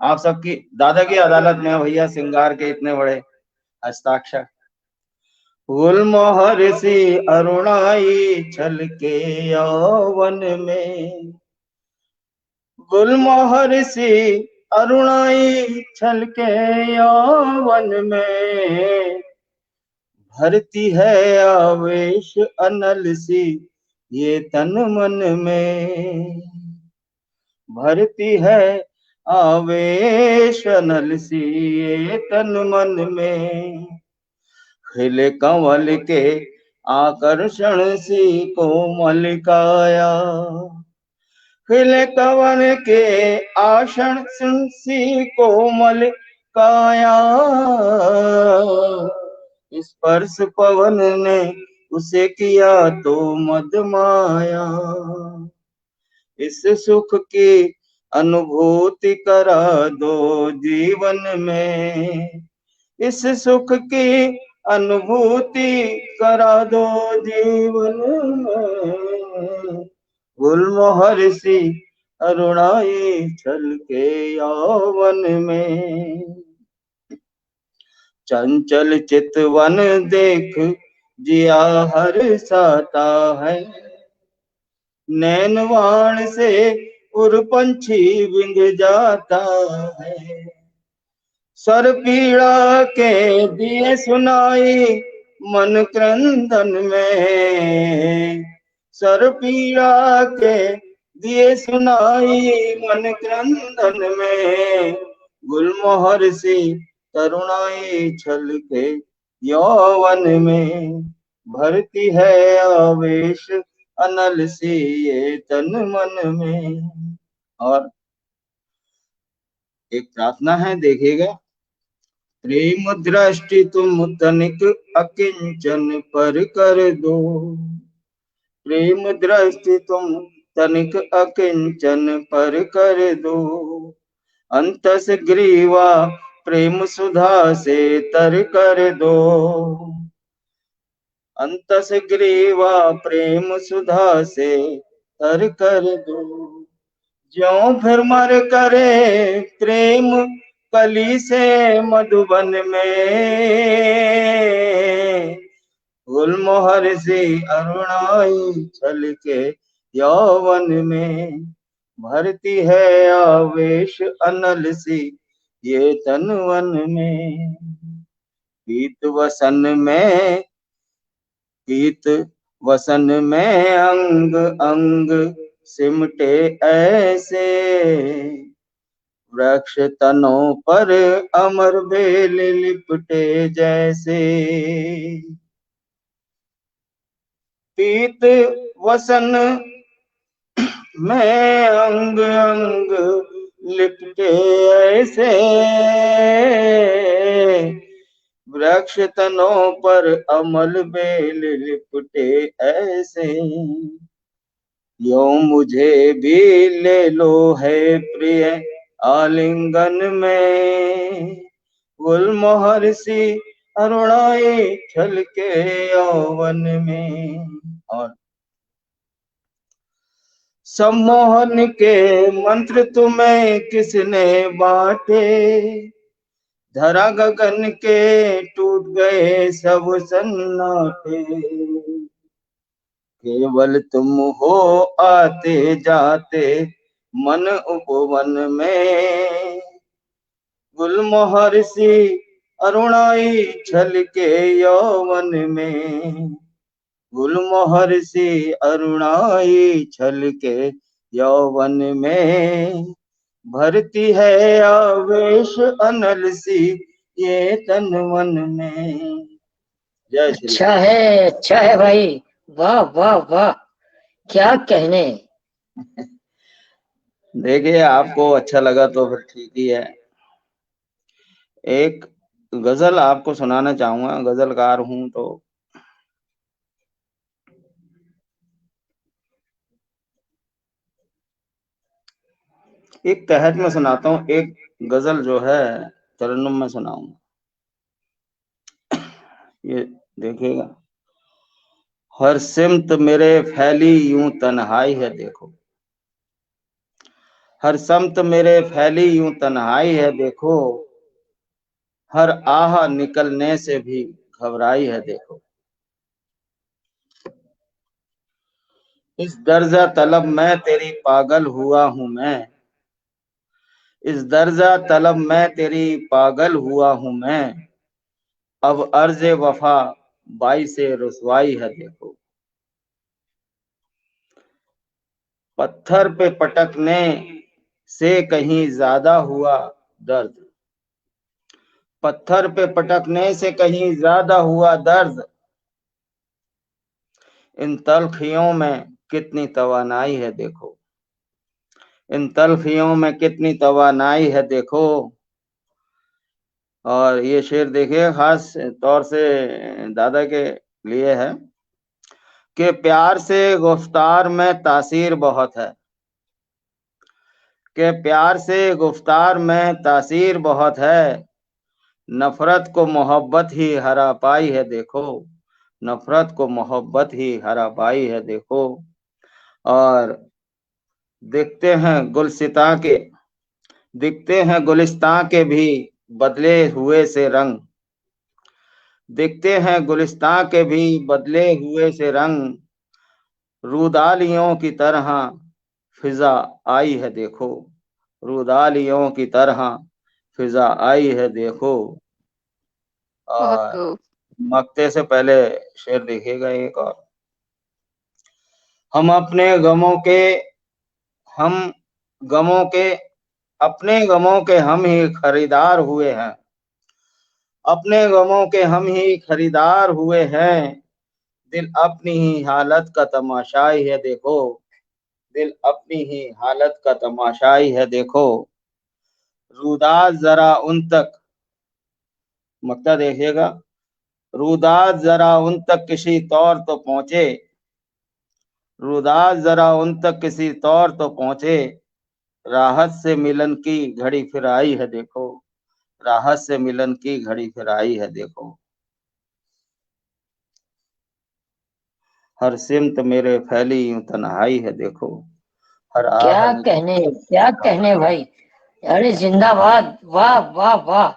[SPEAKER 2] आप सबकी दादा की अदालत में भैया सिंगार के इतने बड़े हस्ताक्षर। गुलमोहर सी अरुणाई छलके यौवन में, गुलमोहर सी अरुणाई छलके यौवन में, भरती है आवेश अनल सी ये तन मन में, भरती है आवेश अनल सी ये तन मन में, खिले कंवल के आकर्षण सी कोमल काया, खिले कंवल के आकर्षण सी कोमल काया, स्पर्श पवन ने उसे किया तो मदमाया, इस सुख की अनुभूति करा दो जीवन में, इस सुख की अनुभूति करा दो जीवन में, गुलमोहर सी अरुणाई छलके यौवन में, चंचल चितवन देख जिया हर्षाता है, नैनवाण से उर पंछी विंग जाता है, सर पीड़ा के दिए सुनाई मन क्रंदन में, सर पीड़ा के दिए सुनाई मन क्रंदन में, गुलमोहर सी तरुणाई छलके यौवन में, भरती है आवेश अनल सी ये तन मन में। और एक प्रार्थना है, देखिएगा। प्रेम दृष्टि तुम तनिक अकिंचन पर कर दो, प्रेम दृष्टि तुम तनिक अकिंचन पर कर दो, अंतस ग्रीवा प्रेम सुधा से तर कर दो, अंतस ग्रीवा प्रेम सुधा से तर कर दो, ज्यों भ्रमर करे प्रेम कली से मधुबन में, गुलमोहर सी अरुणाई छलके यौवन में, भरती है आवेश अनल सी ये तन वन में, पीत वसन में, पीत वसन में अंग अंग सिमटे ऐसे, वृक्ष तनों पर अमर बेल लिपटे जैसे, पीत वसन में अंग अंग लिपटे ऐसे, वृक्ष तनों पर अमल बेल लिपटे ऐसे, यों मुझे भी ले लो है प्रिय आलिंगन में, गुलमोहर सी अरुणाई छलके यौवन में। और सम्मोहन के मंत्र तुम्हें किसने बांटे, धरा गगन के टूट गए सब सन्नाटे, केवल तुम हो आते जाते मन उपवन में, गुलमोहर सी अरुणाई छलके यौवन में, गुलमोहर सी अरुणाई छलके यौवन में, भरती है आवेश अनल सी ये तन मन में। जय श्री
[SPEAKER 1] अच्छा है भाई, वाह वाह वाह, क्या कहने।
[SPEAKER 2] देखिए, आपको अच्छा लगा तो फिर ठीक ही है। एक गजल आपको सुनाना चाहूंगा, गजलकार हूं तो। एक तहत में सुनाता हूँ, एक गजल जो है तरन्नुम में सुनाऊंगा। ये देखिएगा। हर सिमत मेरे फैली यूं तन्हाई है देखो, हर समत मेरे फैली यूं तन्हाई है देखो, हर आह निकलने से भी घबराई है देखो। इस दर्जा तलब मैं तेरी पागल हुआ हूं मैं, इस दर्जा तलब मैं तेरी पागल हुआ हूं मैं, अब अर्ज वफा बाई से रुसवाई है देखो। पत्थर पे पटकने से कहीं ज्यादा हुआ दर्द, पत्थर पे पटकने से कहीं ज्यादा हुआ दर्द, इन तलखियों में कितनी तवानाई है देखो, इन तलखियों में कितनी तवानाई है देखो। और ये शेर देखिए खास तौर से दादा के लिए है कि प्यार से गुफ्तार में तासीर बहुत है, कि प्यार से गुफ्तार में तासीर बहुत है, नफरत को मोहब्बत ही हरा पाई है देखो, नफरत को मोहब्बत ही हरा पाई है देखो। और देखते हैं गुलसिता के, दिखते हैं गुलिस्तां के भी बदले हुए से रंग, दिखते हैं गुलिस्तां के भी बदले हुए से रंग, रूदालियों की तरह फिजा आई है देखो, रूदालियों की तरह फिजा आई है देखो।
[SPEAKER 6] बहुत
[SPEAKER 2] और
[SPEAKER 6] खूब।
[SPEAKER 2] मक्ते से पहले शेर देखिएगा एक और। हम अपने गमों के, हम गमों के, अपने गमों के हम ही खरीदार हुए हैं, अपने गमों के हम ही खरीदार हुए हैं, दिल अपनी ही हालत का तमाशाई है देखो, दिल अपनी ही हालत का तमाशाई है देखो। रुदात जरा उन तक, मक्ता देखिएगा, रुदात जरा उन तक किसी तौर तो पहुंचे, रुदात जरा उन तक किसी तौर तो पहुंचे, राहत से मिलन की घड़ी फिर आई है देखो, राहत से मिलन की घड़ी फिर आई है देखो। हर सिमत मेरे फैली यूं तन्हाई है देखो, हर आह
[SPEAKER 1] क्या कहने भाई। अरे जिंदाबाद, वाह वाह वाह।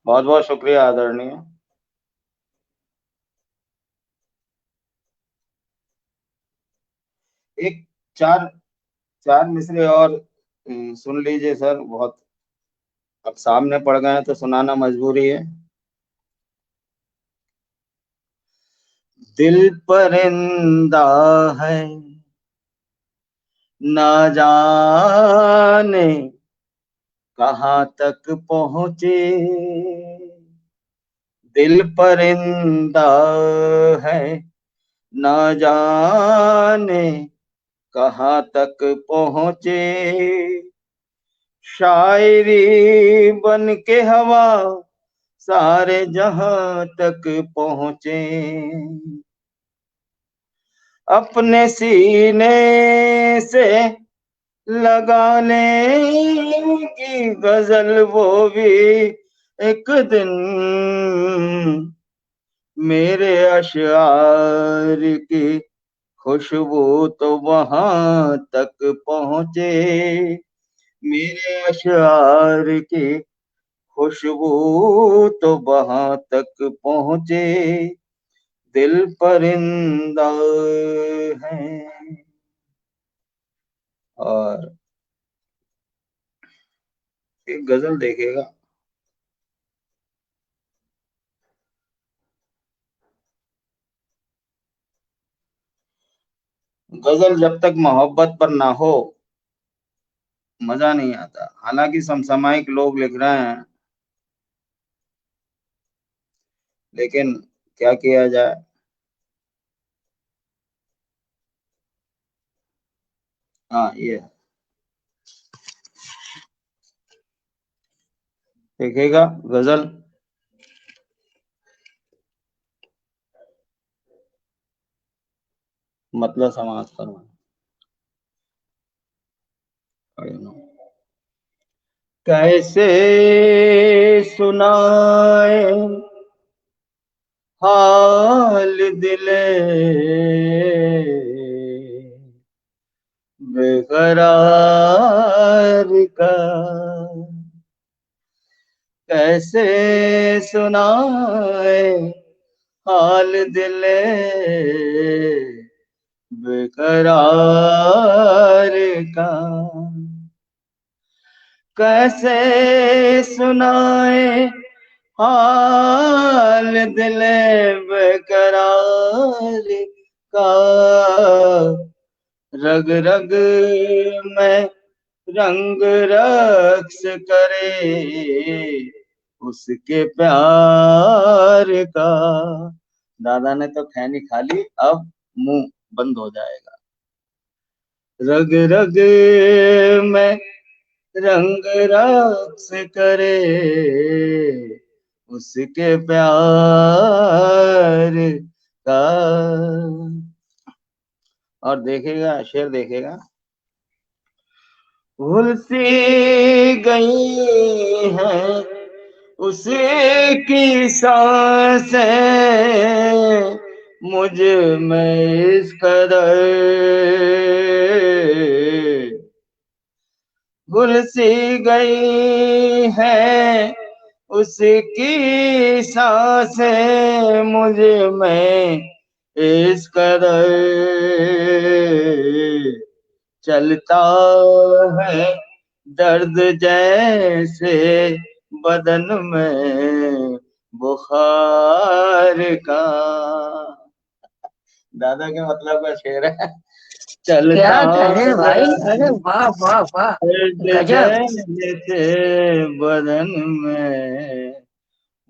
[SPEAKER 2] बहुत बहुत शुक्रिया आदरणीय। एक चार चार मिसरे और सुन लीजिए सर, बहुत अब सामने पड़ गए हैं तो सुनाना मजबूरी है। दिल परिंदा है ना जाने कहाँ तक पहुँचे, दिल परिंदा है ना जाने कहाँ तक पहुँचे, शायरी बन के हवा सारे जहां तक पहुँचे, अपने सीने से लगा लेंगी गजल वो भी एक दिन, मेरे अशआर की खुशबू तो वहां तक पहुँचे, मेरे अशआर की खुशबू तो वहां तक पहुँचे, दिल परिंदा है। और एक गजल देखेगा। गजल जब तक मोहब्बत पर ना हो मजा नहीं आता, हालांकि समसामयिक लोग लिख रहे हैं, लेकिन क्या किया जाए। हाँ ये देखिएगा गजल। मतलब समाज करना। कैसे सुनाए हाल दिले बेकरार का, कैसे सुनाए हाल दिले बेकरार का, कैसे सुनाए हाल दिले बेकरार का, रग रग में रंग रक्स करे उसके प्यार का। दादा ने तो खैनी खा ली, अब मुंह बंद हो जाएगा। रग रग में रंग रक्स करे उसके प्यार का। और देखेगा शेर देखेगा, भूल सी गई है उसकी सांसें मुझ में इस कदर, भूल सी गई है उसकी सांसें मुझ में इस कदर, चलता है दर्द जैसे बदन में बुखार का। दादा के मतलब का शेर है। चलता
[SPEAKER 1] क्या कह रहे हैं भाई, अरे वाह वाह वाह,
[SPEAKER 2] दर्द
[SPEAKER 1] गजब।
[SPEAKER 2] जैसे बदन में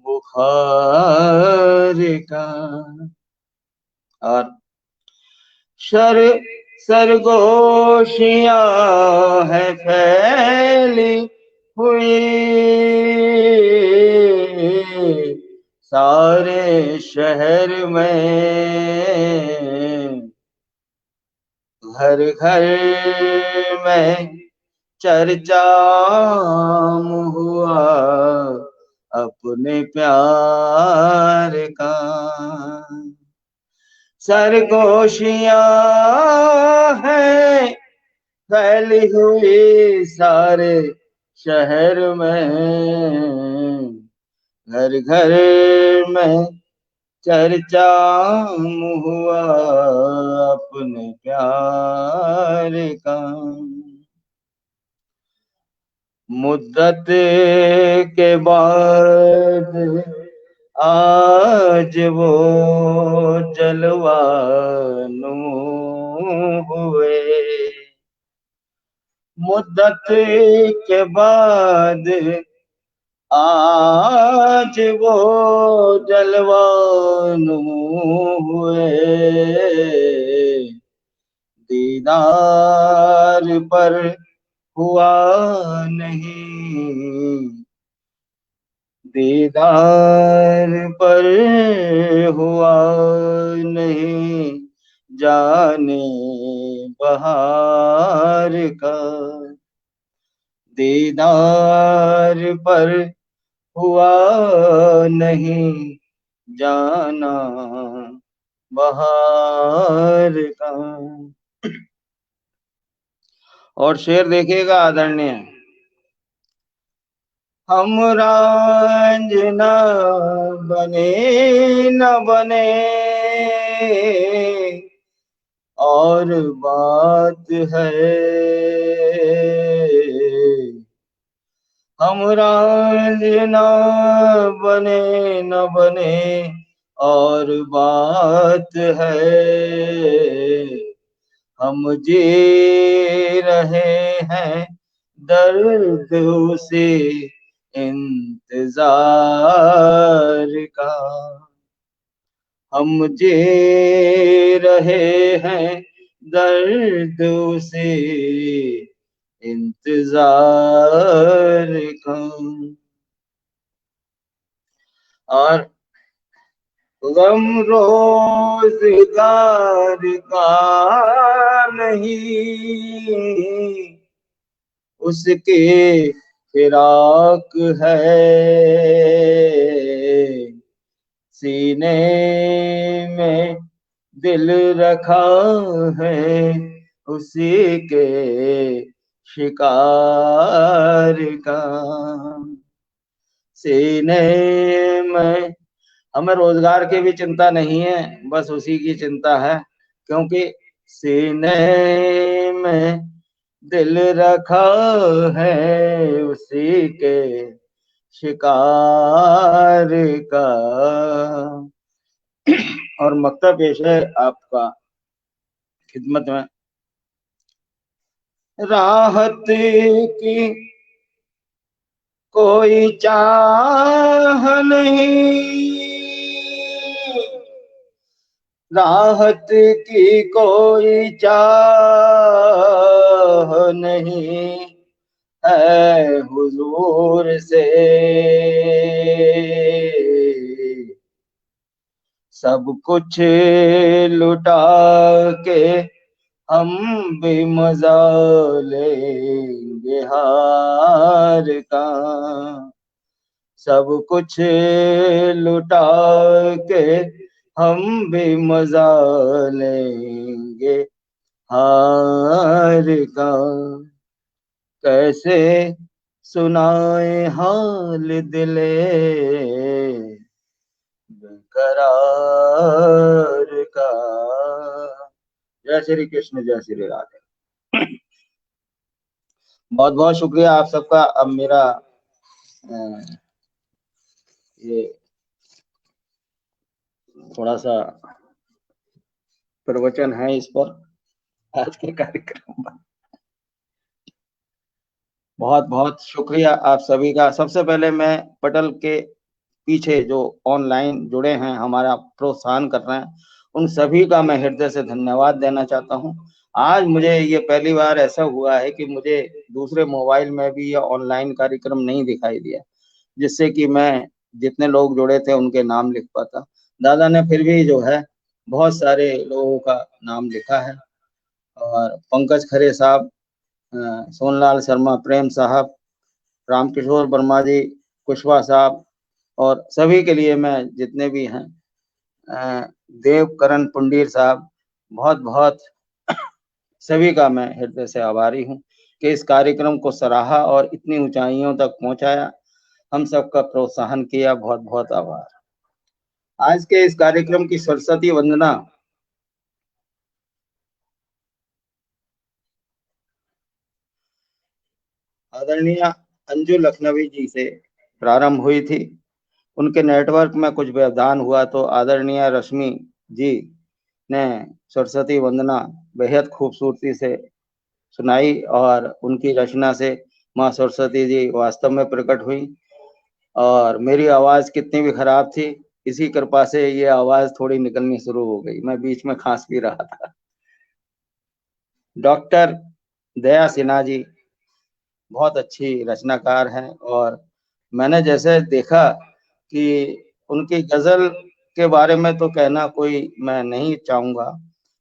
[SPEAKER 2] बुखार का। और शर सरगोशियां है फैली हुई सारे शहर में, घर घर में चर्चा हुआ अपने प्यार का। सरगोशियां है फैली हुई सारे शहर में, घर घर में चर्चा हुआ अपने प्यार का। मुद्दत के बाद आज वो जलवानु हुए, मुद्दत के बाद आज वो जलवानु हुए, दीदार पर हुआ नहीं, दीदार पर हुआ नहीं जाने बहार का, दीदार पर हुआ नहीं जाना बहार का। और शेर देखिएगा आदरणीय, हम रांझना बने न बने और बात है, हम रांझना बने न बने और बात है, हम जी रहे हैं दर्द उसे इंतजार का, हम जी रहे हैं दर्द उसे इंतजार का। और गम रोजगार का नहीं, उसके फिराक है, सीने में दिल रखा है, उसी के शिकार का। सीने में हमें रोजगार की भी चिंता नहीं है, बस उसी की चिंता है, क्योंकि सीने में दिल रखा है, उसी के शिकार का। और मक्ता पेश है आपका खिदमत में। राहत की कोई चाह नहीं, राहत की कोई चाह नहीं है हुजूर से, सब कुछ लुटा के हम भी मजा लेंगे हार का। सब कुछ लुटा के हम भी मजा लेंगे हार का। कैसे सुनाए हाल दिले बेकरार का। जय श्री कृष्ण, जय श्री राधे। बहुत बहुत शुक्रिया आप सबका। अब मेरा ये थोड़ा सा प्रवचन है इस पर आज के कार्यक्रम पर। बहुत बहुत शुक्रिया आप सभी का। सबसे पहले मैं पटल के पीछे जो ऑनलाइन जुड़े हैं, हमारा प्रोत्साहन कर रहे हैं, उन सभी का मैं हृदय से धन्यवाद देना चाहता हूं। आज मुझे ये पहली बार ऐसा हुआ है कि मुझे दूसरे मोबाइल में भी ये ऑनलाइन कार्यक्रम नहीं दिखाई दिया, जिससे कि मैं जितने लोग जुड़े थे उनके नाम लिख पाता। दादा ने फिर भी जो है बहुत सारे लोगों का नाम लिखा है, और पंकज खरे साहब, सोनलाल शर्मा, प्रेम साहब, रामकिशोर वर्मा जी, कुशवाहा साहब, और सभी के लिए मैं जितने भी हैं, देवकरण पुंडीर साहब, बहुत बहुत सभी का मैं हृदय से आभारी हूँ कि इस कार्यक्रम को सराहा और इतनी ऊंचाइयों तक पहुंचाया, हम सबका प्रोत्साहन किया। बहुत बहुत आभार। आज के इस कार्यक्रम की सरस्वती वंदना आदरणीय अंजू लखनवी जी से प्रारंभ हुई थी। उनके नेटवर्क में कुछ व्यवधान हुआ तो आदरणीय रश्मि जी ने सरस्वती वंदना बेहद खूबसूरती से सुनाई, और उनकी रचना से माँ सरस्वती जी वास्तव में प्रकट हुई। और मेरी आवाज कितनी भी खराब थी, इसी कृपा से ये आवाज थोड़ी निकलनी शुरू हो गई। मैं बीच में खांस भी रहा था। डॉक्टर दया सिन्हा जी बहुत अच्छी रचनाकार हैं, और मैंने जैसे देखा कि उनकी गजल के बारे में तो कहना कोई मैं नहीं चाहूंगा,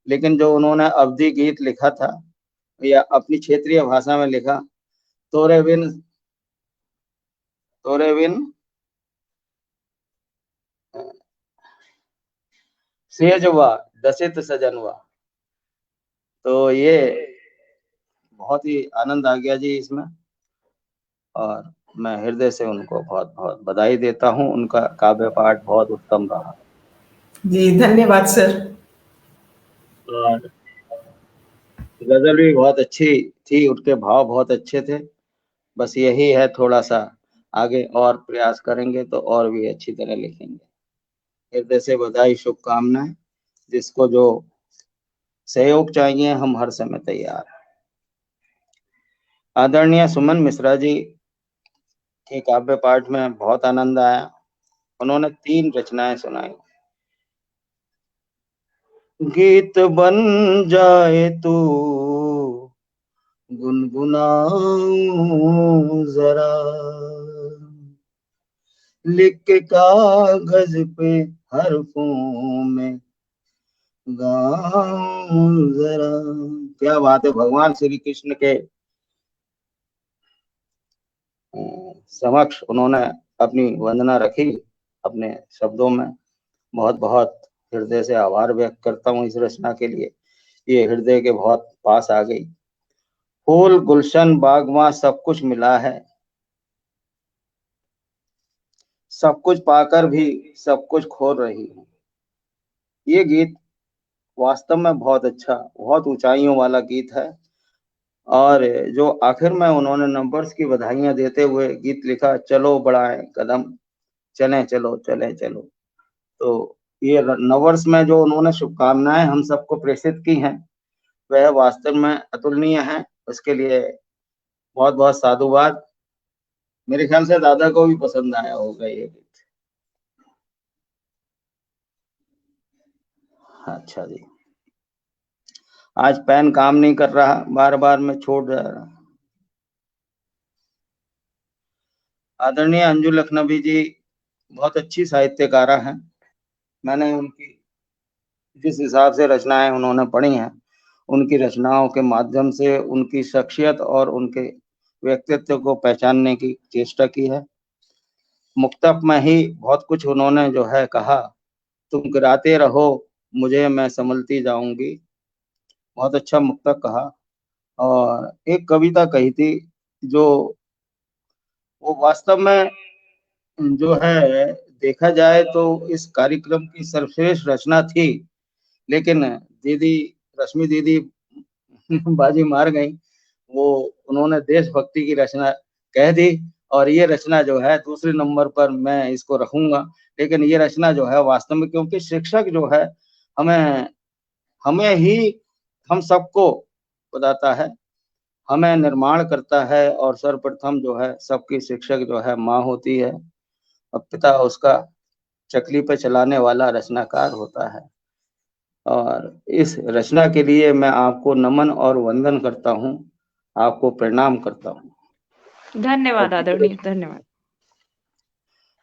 [SPEAKER 2] लेकिन जो उन्होंने अवधी गीत लिखा था या अपनी क्षेत्रीय भाषा में लिखा, तोरे बिन सेजवा दसित सजनवा, तो ये बहुत ही आनंद आ गया जी इसमें, और मैं हृदय से उनको बहुत बहुत बधाई देता हूँ। उनका काव्य पाठ बहुत उत्तम रहा
[SPEAKER 5] जी। धन्यवाद सर।
[SPEAKER 2] और गजल भी बहुत अच्छी थी, उनके भाव बहुत अच्छे थे। बस यही है, थोड़ा सा आगे और प्रयास करेंगे तो और भी अच्छी तरह लिखेंगे। हृदय से बधाई, शुभकामनाएं। जिसको जो सहयोग चाहिए हम हर समय तैयार हैं। आदरणीय सुमन मिश्रा जी के काव्य पाठ में बहुत आनंद आया। उन्होंने 3 रचनाएं सुनाई। गीत बन जाए तो गुनगुनाऊं जरा, लिख के कागज पे हरफों में गाऊं जरा। क्या बात है, भगवान श्री कृष्ण के समक्ष उन्होंने अपनी वंदना रखी अपने शब्दों में। बहुत बहुत हृदय से आभार व्यक्त करता हूँ इस रचना के लिए, ये हृदय के बहुत पास आ गई। फूल गुलशन बागवां सब कुछ मिला है, सब कुछ पाकर भी सब कुछ खो रही हूँ। ये गीत वास्तव में बहुत अच्छा, बहुत ऊंचाइयों वाला गीत है। और जो आखिर में उन्होंने नंबर्स की बधाइयां देते हुए गीत लिखा, चलो बढ़ाएं कदम, चलें चलो चलें चलो। तो ये नववर्ष में जो उन्होंने शुभकामनाएं हम सबको प्रेषित की हैं, वह वास्तव में अतुलनीय है। उसके लिए बहुत बहुत साधुवाद। मेरे ख्याल से दादा को भी पसंद आया होगा ये गीत। अच्छा जी, आज पेन काम नहीं कर रहा, बार बार मैं छोड़ जा रहा। आदरणीय अंजू लखनवी जी बहुत अच्छी साहित्यकारा हैं। मैंने उनकी जिस हिसाब से रचनाएं उन्होंने पढ़ी हैं, उनकी रचनाओं के माध्यम से उनकी शख्सियत और उनके व्यक्तित्व को पहचानने की चेष्टा की है। मुक्तक में ही बहुत कुछ उन्होंने जो है कहा, तुम गिराते रहो मुझे मैं संभलती जाऊंगी। बहुत अच्छा मुक्तक कहा। और एक कविता कही थी जो वो वास्तव में जो है देखा जाए तो इस कार्यक्रम की सर्वश्रेष्ठ रचना थी, लेकिन दीदी रश्मि दीदी बाजी मार गई। वो उन्होंने देशभक्ति की रचना कह दी और ये रचना जो है दूसरे नंबर पर मैं इसको रखूंगा। लेकिन ये रचना जो है वास्तव में, क्योंकि शिक्षक जो है हमें हमें ही हम सबको बताता है, हमें निर्माण करता है, और सर्वप्रथम जो है सबकी शिक्षक जो है माँ होती है और पिता उसका चकली पे चलाने वाला रचनाकार होता है। और इस रचना के लिए मैं आपको नमन और वंदन करता हूँ, आपको प्रणाम करता हूँ।
[SPEAKER 3] धन्यवाद आदरणीय, धन्यवाद।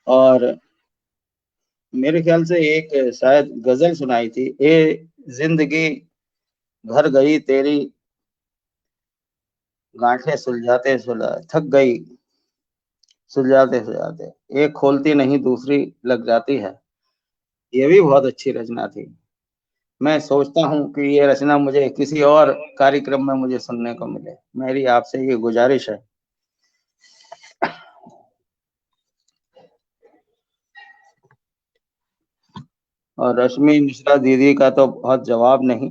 [SPEAKER 2] और मेरे ख्याल से एक शायद गजल सुनाई थी, ए जिंदगी भर गई तेरी गांठें सुलझाते सुलझाते, थक गई सुलझाते सुलझाते, एक खोलती नहीं दूसरी लग जाती है। ये भी बहुत अच्छी रचना थी। मैं सोचता हूँ कि ये रचना मुझे किसी और कार्यक्रम में मुझे सुनने को मिले, मेरी आपसे ये गुजारिश है। और रश्मि मिश्रा दीदी का तो बहुत जवाब नहीं,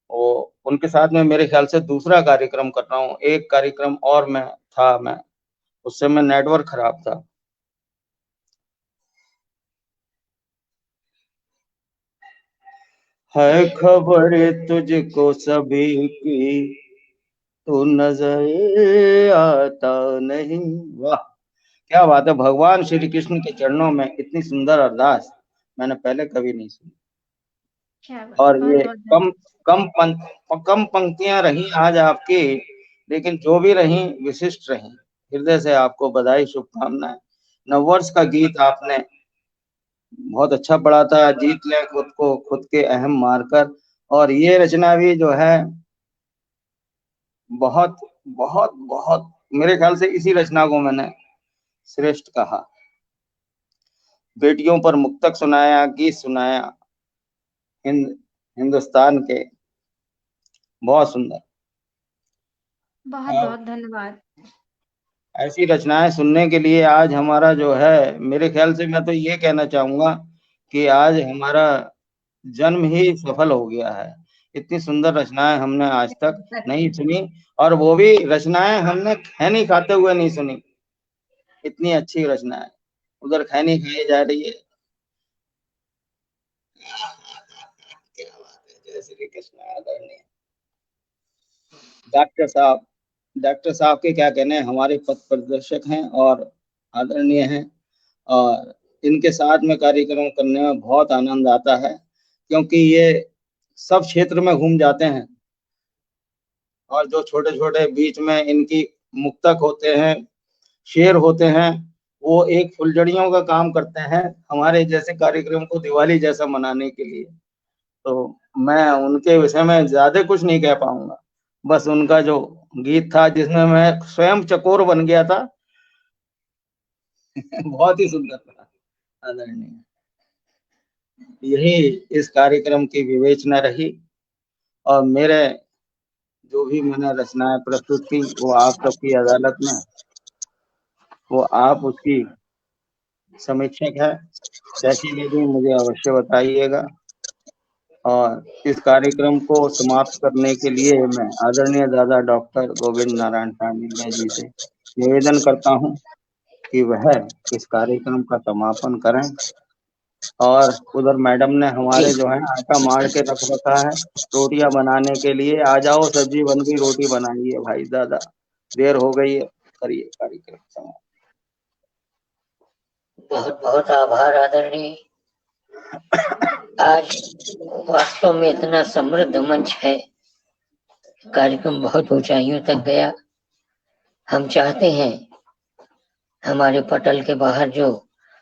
[SPEAKER 2] वो उनके साथ में मेरे ख्याल से दूसरा कार्यक्रम कर रहा हूँ। एक कार्यक्रम और मैं था, मैं उस समय नेटवर्क खराब था। है खबर तुझको सभी की, तू नजर आता नहीं। वाह क्या बात है, भगवान श्री कृष्ण के चरणों में इतनी सुंदर अरदास मैंने पहले कभी नहीं सुनी।
[SPEAKER 4] क्या बात,
[SPEAKER 2] और
[SPEAKER 4] बहुत
[SPEAKER 2] ये
[SPEAKER 4] बहुत
[SPEAKER 2] कम पंक्तियां रही आज आपकी, लेकिन जो भी रही विशिष्ट रही। हृदय से आपको बधाई, शुभकामनाएं। नववर्ष का गीत आपने बहुत अच्छा पढ़ा था, जीत ले खुद को खुद के अहम मारकर। और ये रचना भी जो है बहुत बहुत बहुत, मेरे ख्याल से इसी रचना को मैंने श्रेष्ठ कहा। बेटियों पर मुक्तक सुनाया, गीत सुनाया हिंदुस्तान के, बहुत सुंदर।
[SPEAKER 4] बहुत बहुत धन्यवाद।
[SPEAKER 2] ऐसी रचनाएं सुनने के लिए आज हमारा जो है, मेरे ख्याल से मैं तो ये कहना चाहूंगा कि आज हमारा जन्म ही सफल हो गया है। इतनी सुंदर रचनाएं हमने आज तक नहीं सुनी, और वो भी रचनाएं हमने खैनी खाते हुए नहीं सुनी। इतनी अच्छी रचनाएं, उधर खैनी खाई जा रही है। क्या बात है, जय श्री कृष्ण। आदरणीय डॉक्टर साहब के क्या कहने, हमारे पथ प्रदर्शक हैं और आदरणीय हैं, और इनके साथ में कार्यक्रम करने में बहुत आनंद आता है। क्योंकि ये सब क्षेत्र में घूम जाते हैं और जो छोटे छोटे बीच में इनकी मुक्तक होते हैं, शेर होते हैं, वो एक फुलझड़ियों का काम करते हैं हमारे जैसे कार्यक्रम को दिवाली जैसा मनाने के लिए। तो मैं उनके विषय में ज्यादा कुछ नहीं कह पाऊंगा, बस उनका जो गीत था जिसमें मैं स्वयं चकोर बन गया था बहुत ही सुंदर था, आदरणीय। यही इस कार्यक्रम की विवेचना रही और मेरे जो भी मैंने रचनाएं प्रस्तुत की वो आप सबकी अदालत में, वो आप उसकी समीक्षक है, कैसी लगी मुझे अवश्य बताइएगा। और इस कार्यक्रम को समाप्त करने के लिए मैं आदरणीय दादा डॉक्टर गोविंद नारायण शाह जी से निवेदन करता हूं कि वह इस कार्यक्रम का समापन करें। और उधर मैडम ने हमारे जो है आटा मार के रख रखा है रोटियां बनाने के लिए, आ जाओ सब्जी बन गई, रोटी बनाइए भाई दादा, देर हो गई है, करिए कार्यक्रम समाप्त।
[SPEAKER 1] बहुत बहुत आभार आदरणीय। आज वास्तव में इतना समृद्ध मंच है, कार्यक्रम बहुत ऊंचाइयों तक गया। हम चाहते हैं हमारे पटल के बाहर जो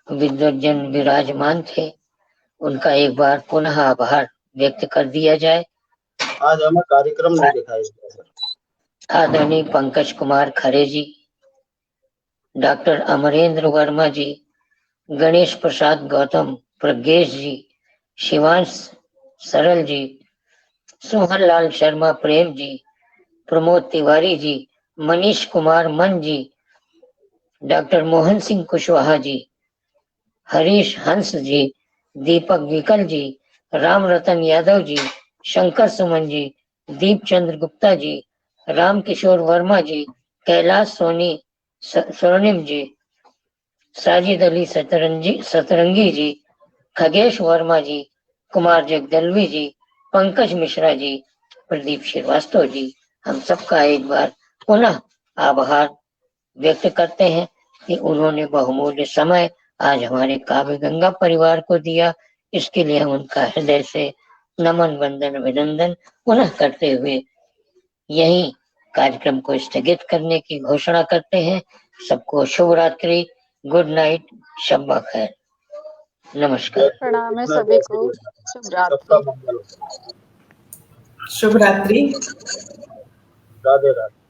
[SPEAKER 1] विद्वज्जन विराजमान थे उनका एक बार पुनः आभार व्यक्त कर दिया जाए।
[SPEAKER 2] आज हमें कार्यक्रम नहीं दिखाई दिया सर।
[SPEAKER 1] आदरणीय पंकज कुमार खरे जी, डॉक्टर अमरेंद्र वर्मा जी, गणेश प्रसाद गौतम, प्रज्ञेश जी, शिवांश सरल जी, सोहनलाल शर्मा प्रेम जी, प्रमोद तिवारी जी, मनीष कुमार मन जी, डॉक्टर मोहन सिंह कुशवाहा जी, हरीश हंस जी, दीपक विकल जी, राम रतन यादव जी, शंकर सुमन जी, दीप चंद्र गुप्ता जी, राम किशोर वर्मा जी, कैलाश सोनी स्वर्णिम जी, साजिद अली सतरंगी जी, खगेश वर्मा जी, कुमार जगदलवी जी, पंकज मिश्रा जी, प्रदीप श्रीवास्तव जी, हम सबका एक बार पुनः आभार व्यक्त करते हैं कि उन्होंने बहुमूल्य समय आज हमारे काव्य गंगा परिवार को दिया। इसके लिए हम उनका हृदय से नमन वंदन अभिनंदन पुनः करते हुए यही कार्यक्रम को स्थगित करने की घोषणा करते हैं। सबको शुभ रात्रि, गुड नाइट, शब्बा खैर, नमस्कार।
[SPEAKER 6] प्रणाम है सभी को, शुभ रात्रि।
[SPEAKER 2] सबका मंगल हो।
[SPEAKER 5] शुभ रात्रि।
[SPEAKER 2] राधे राधे।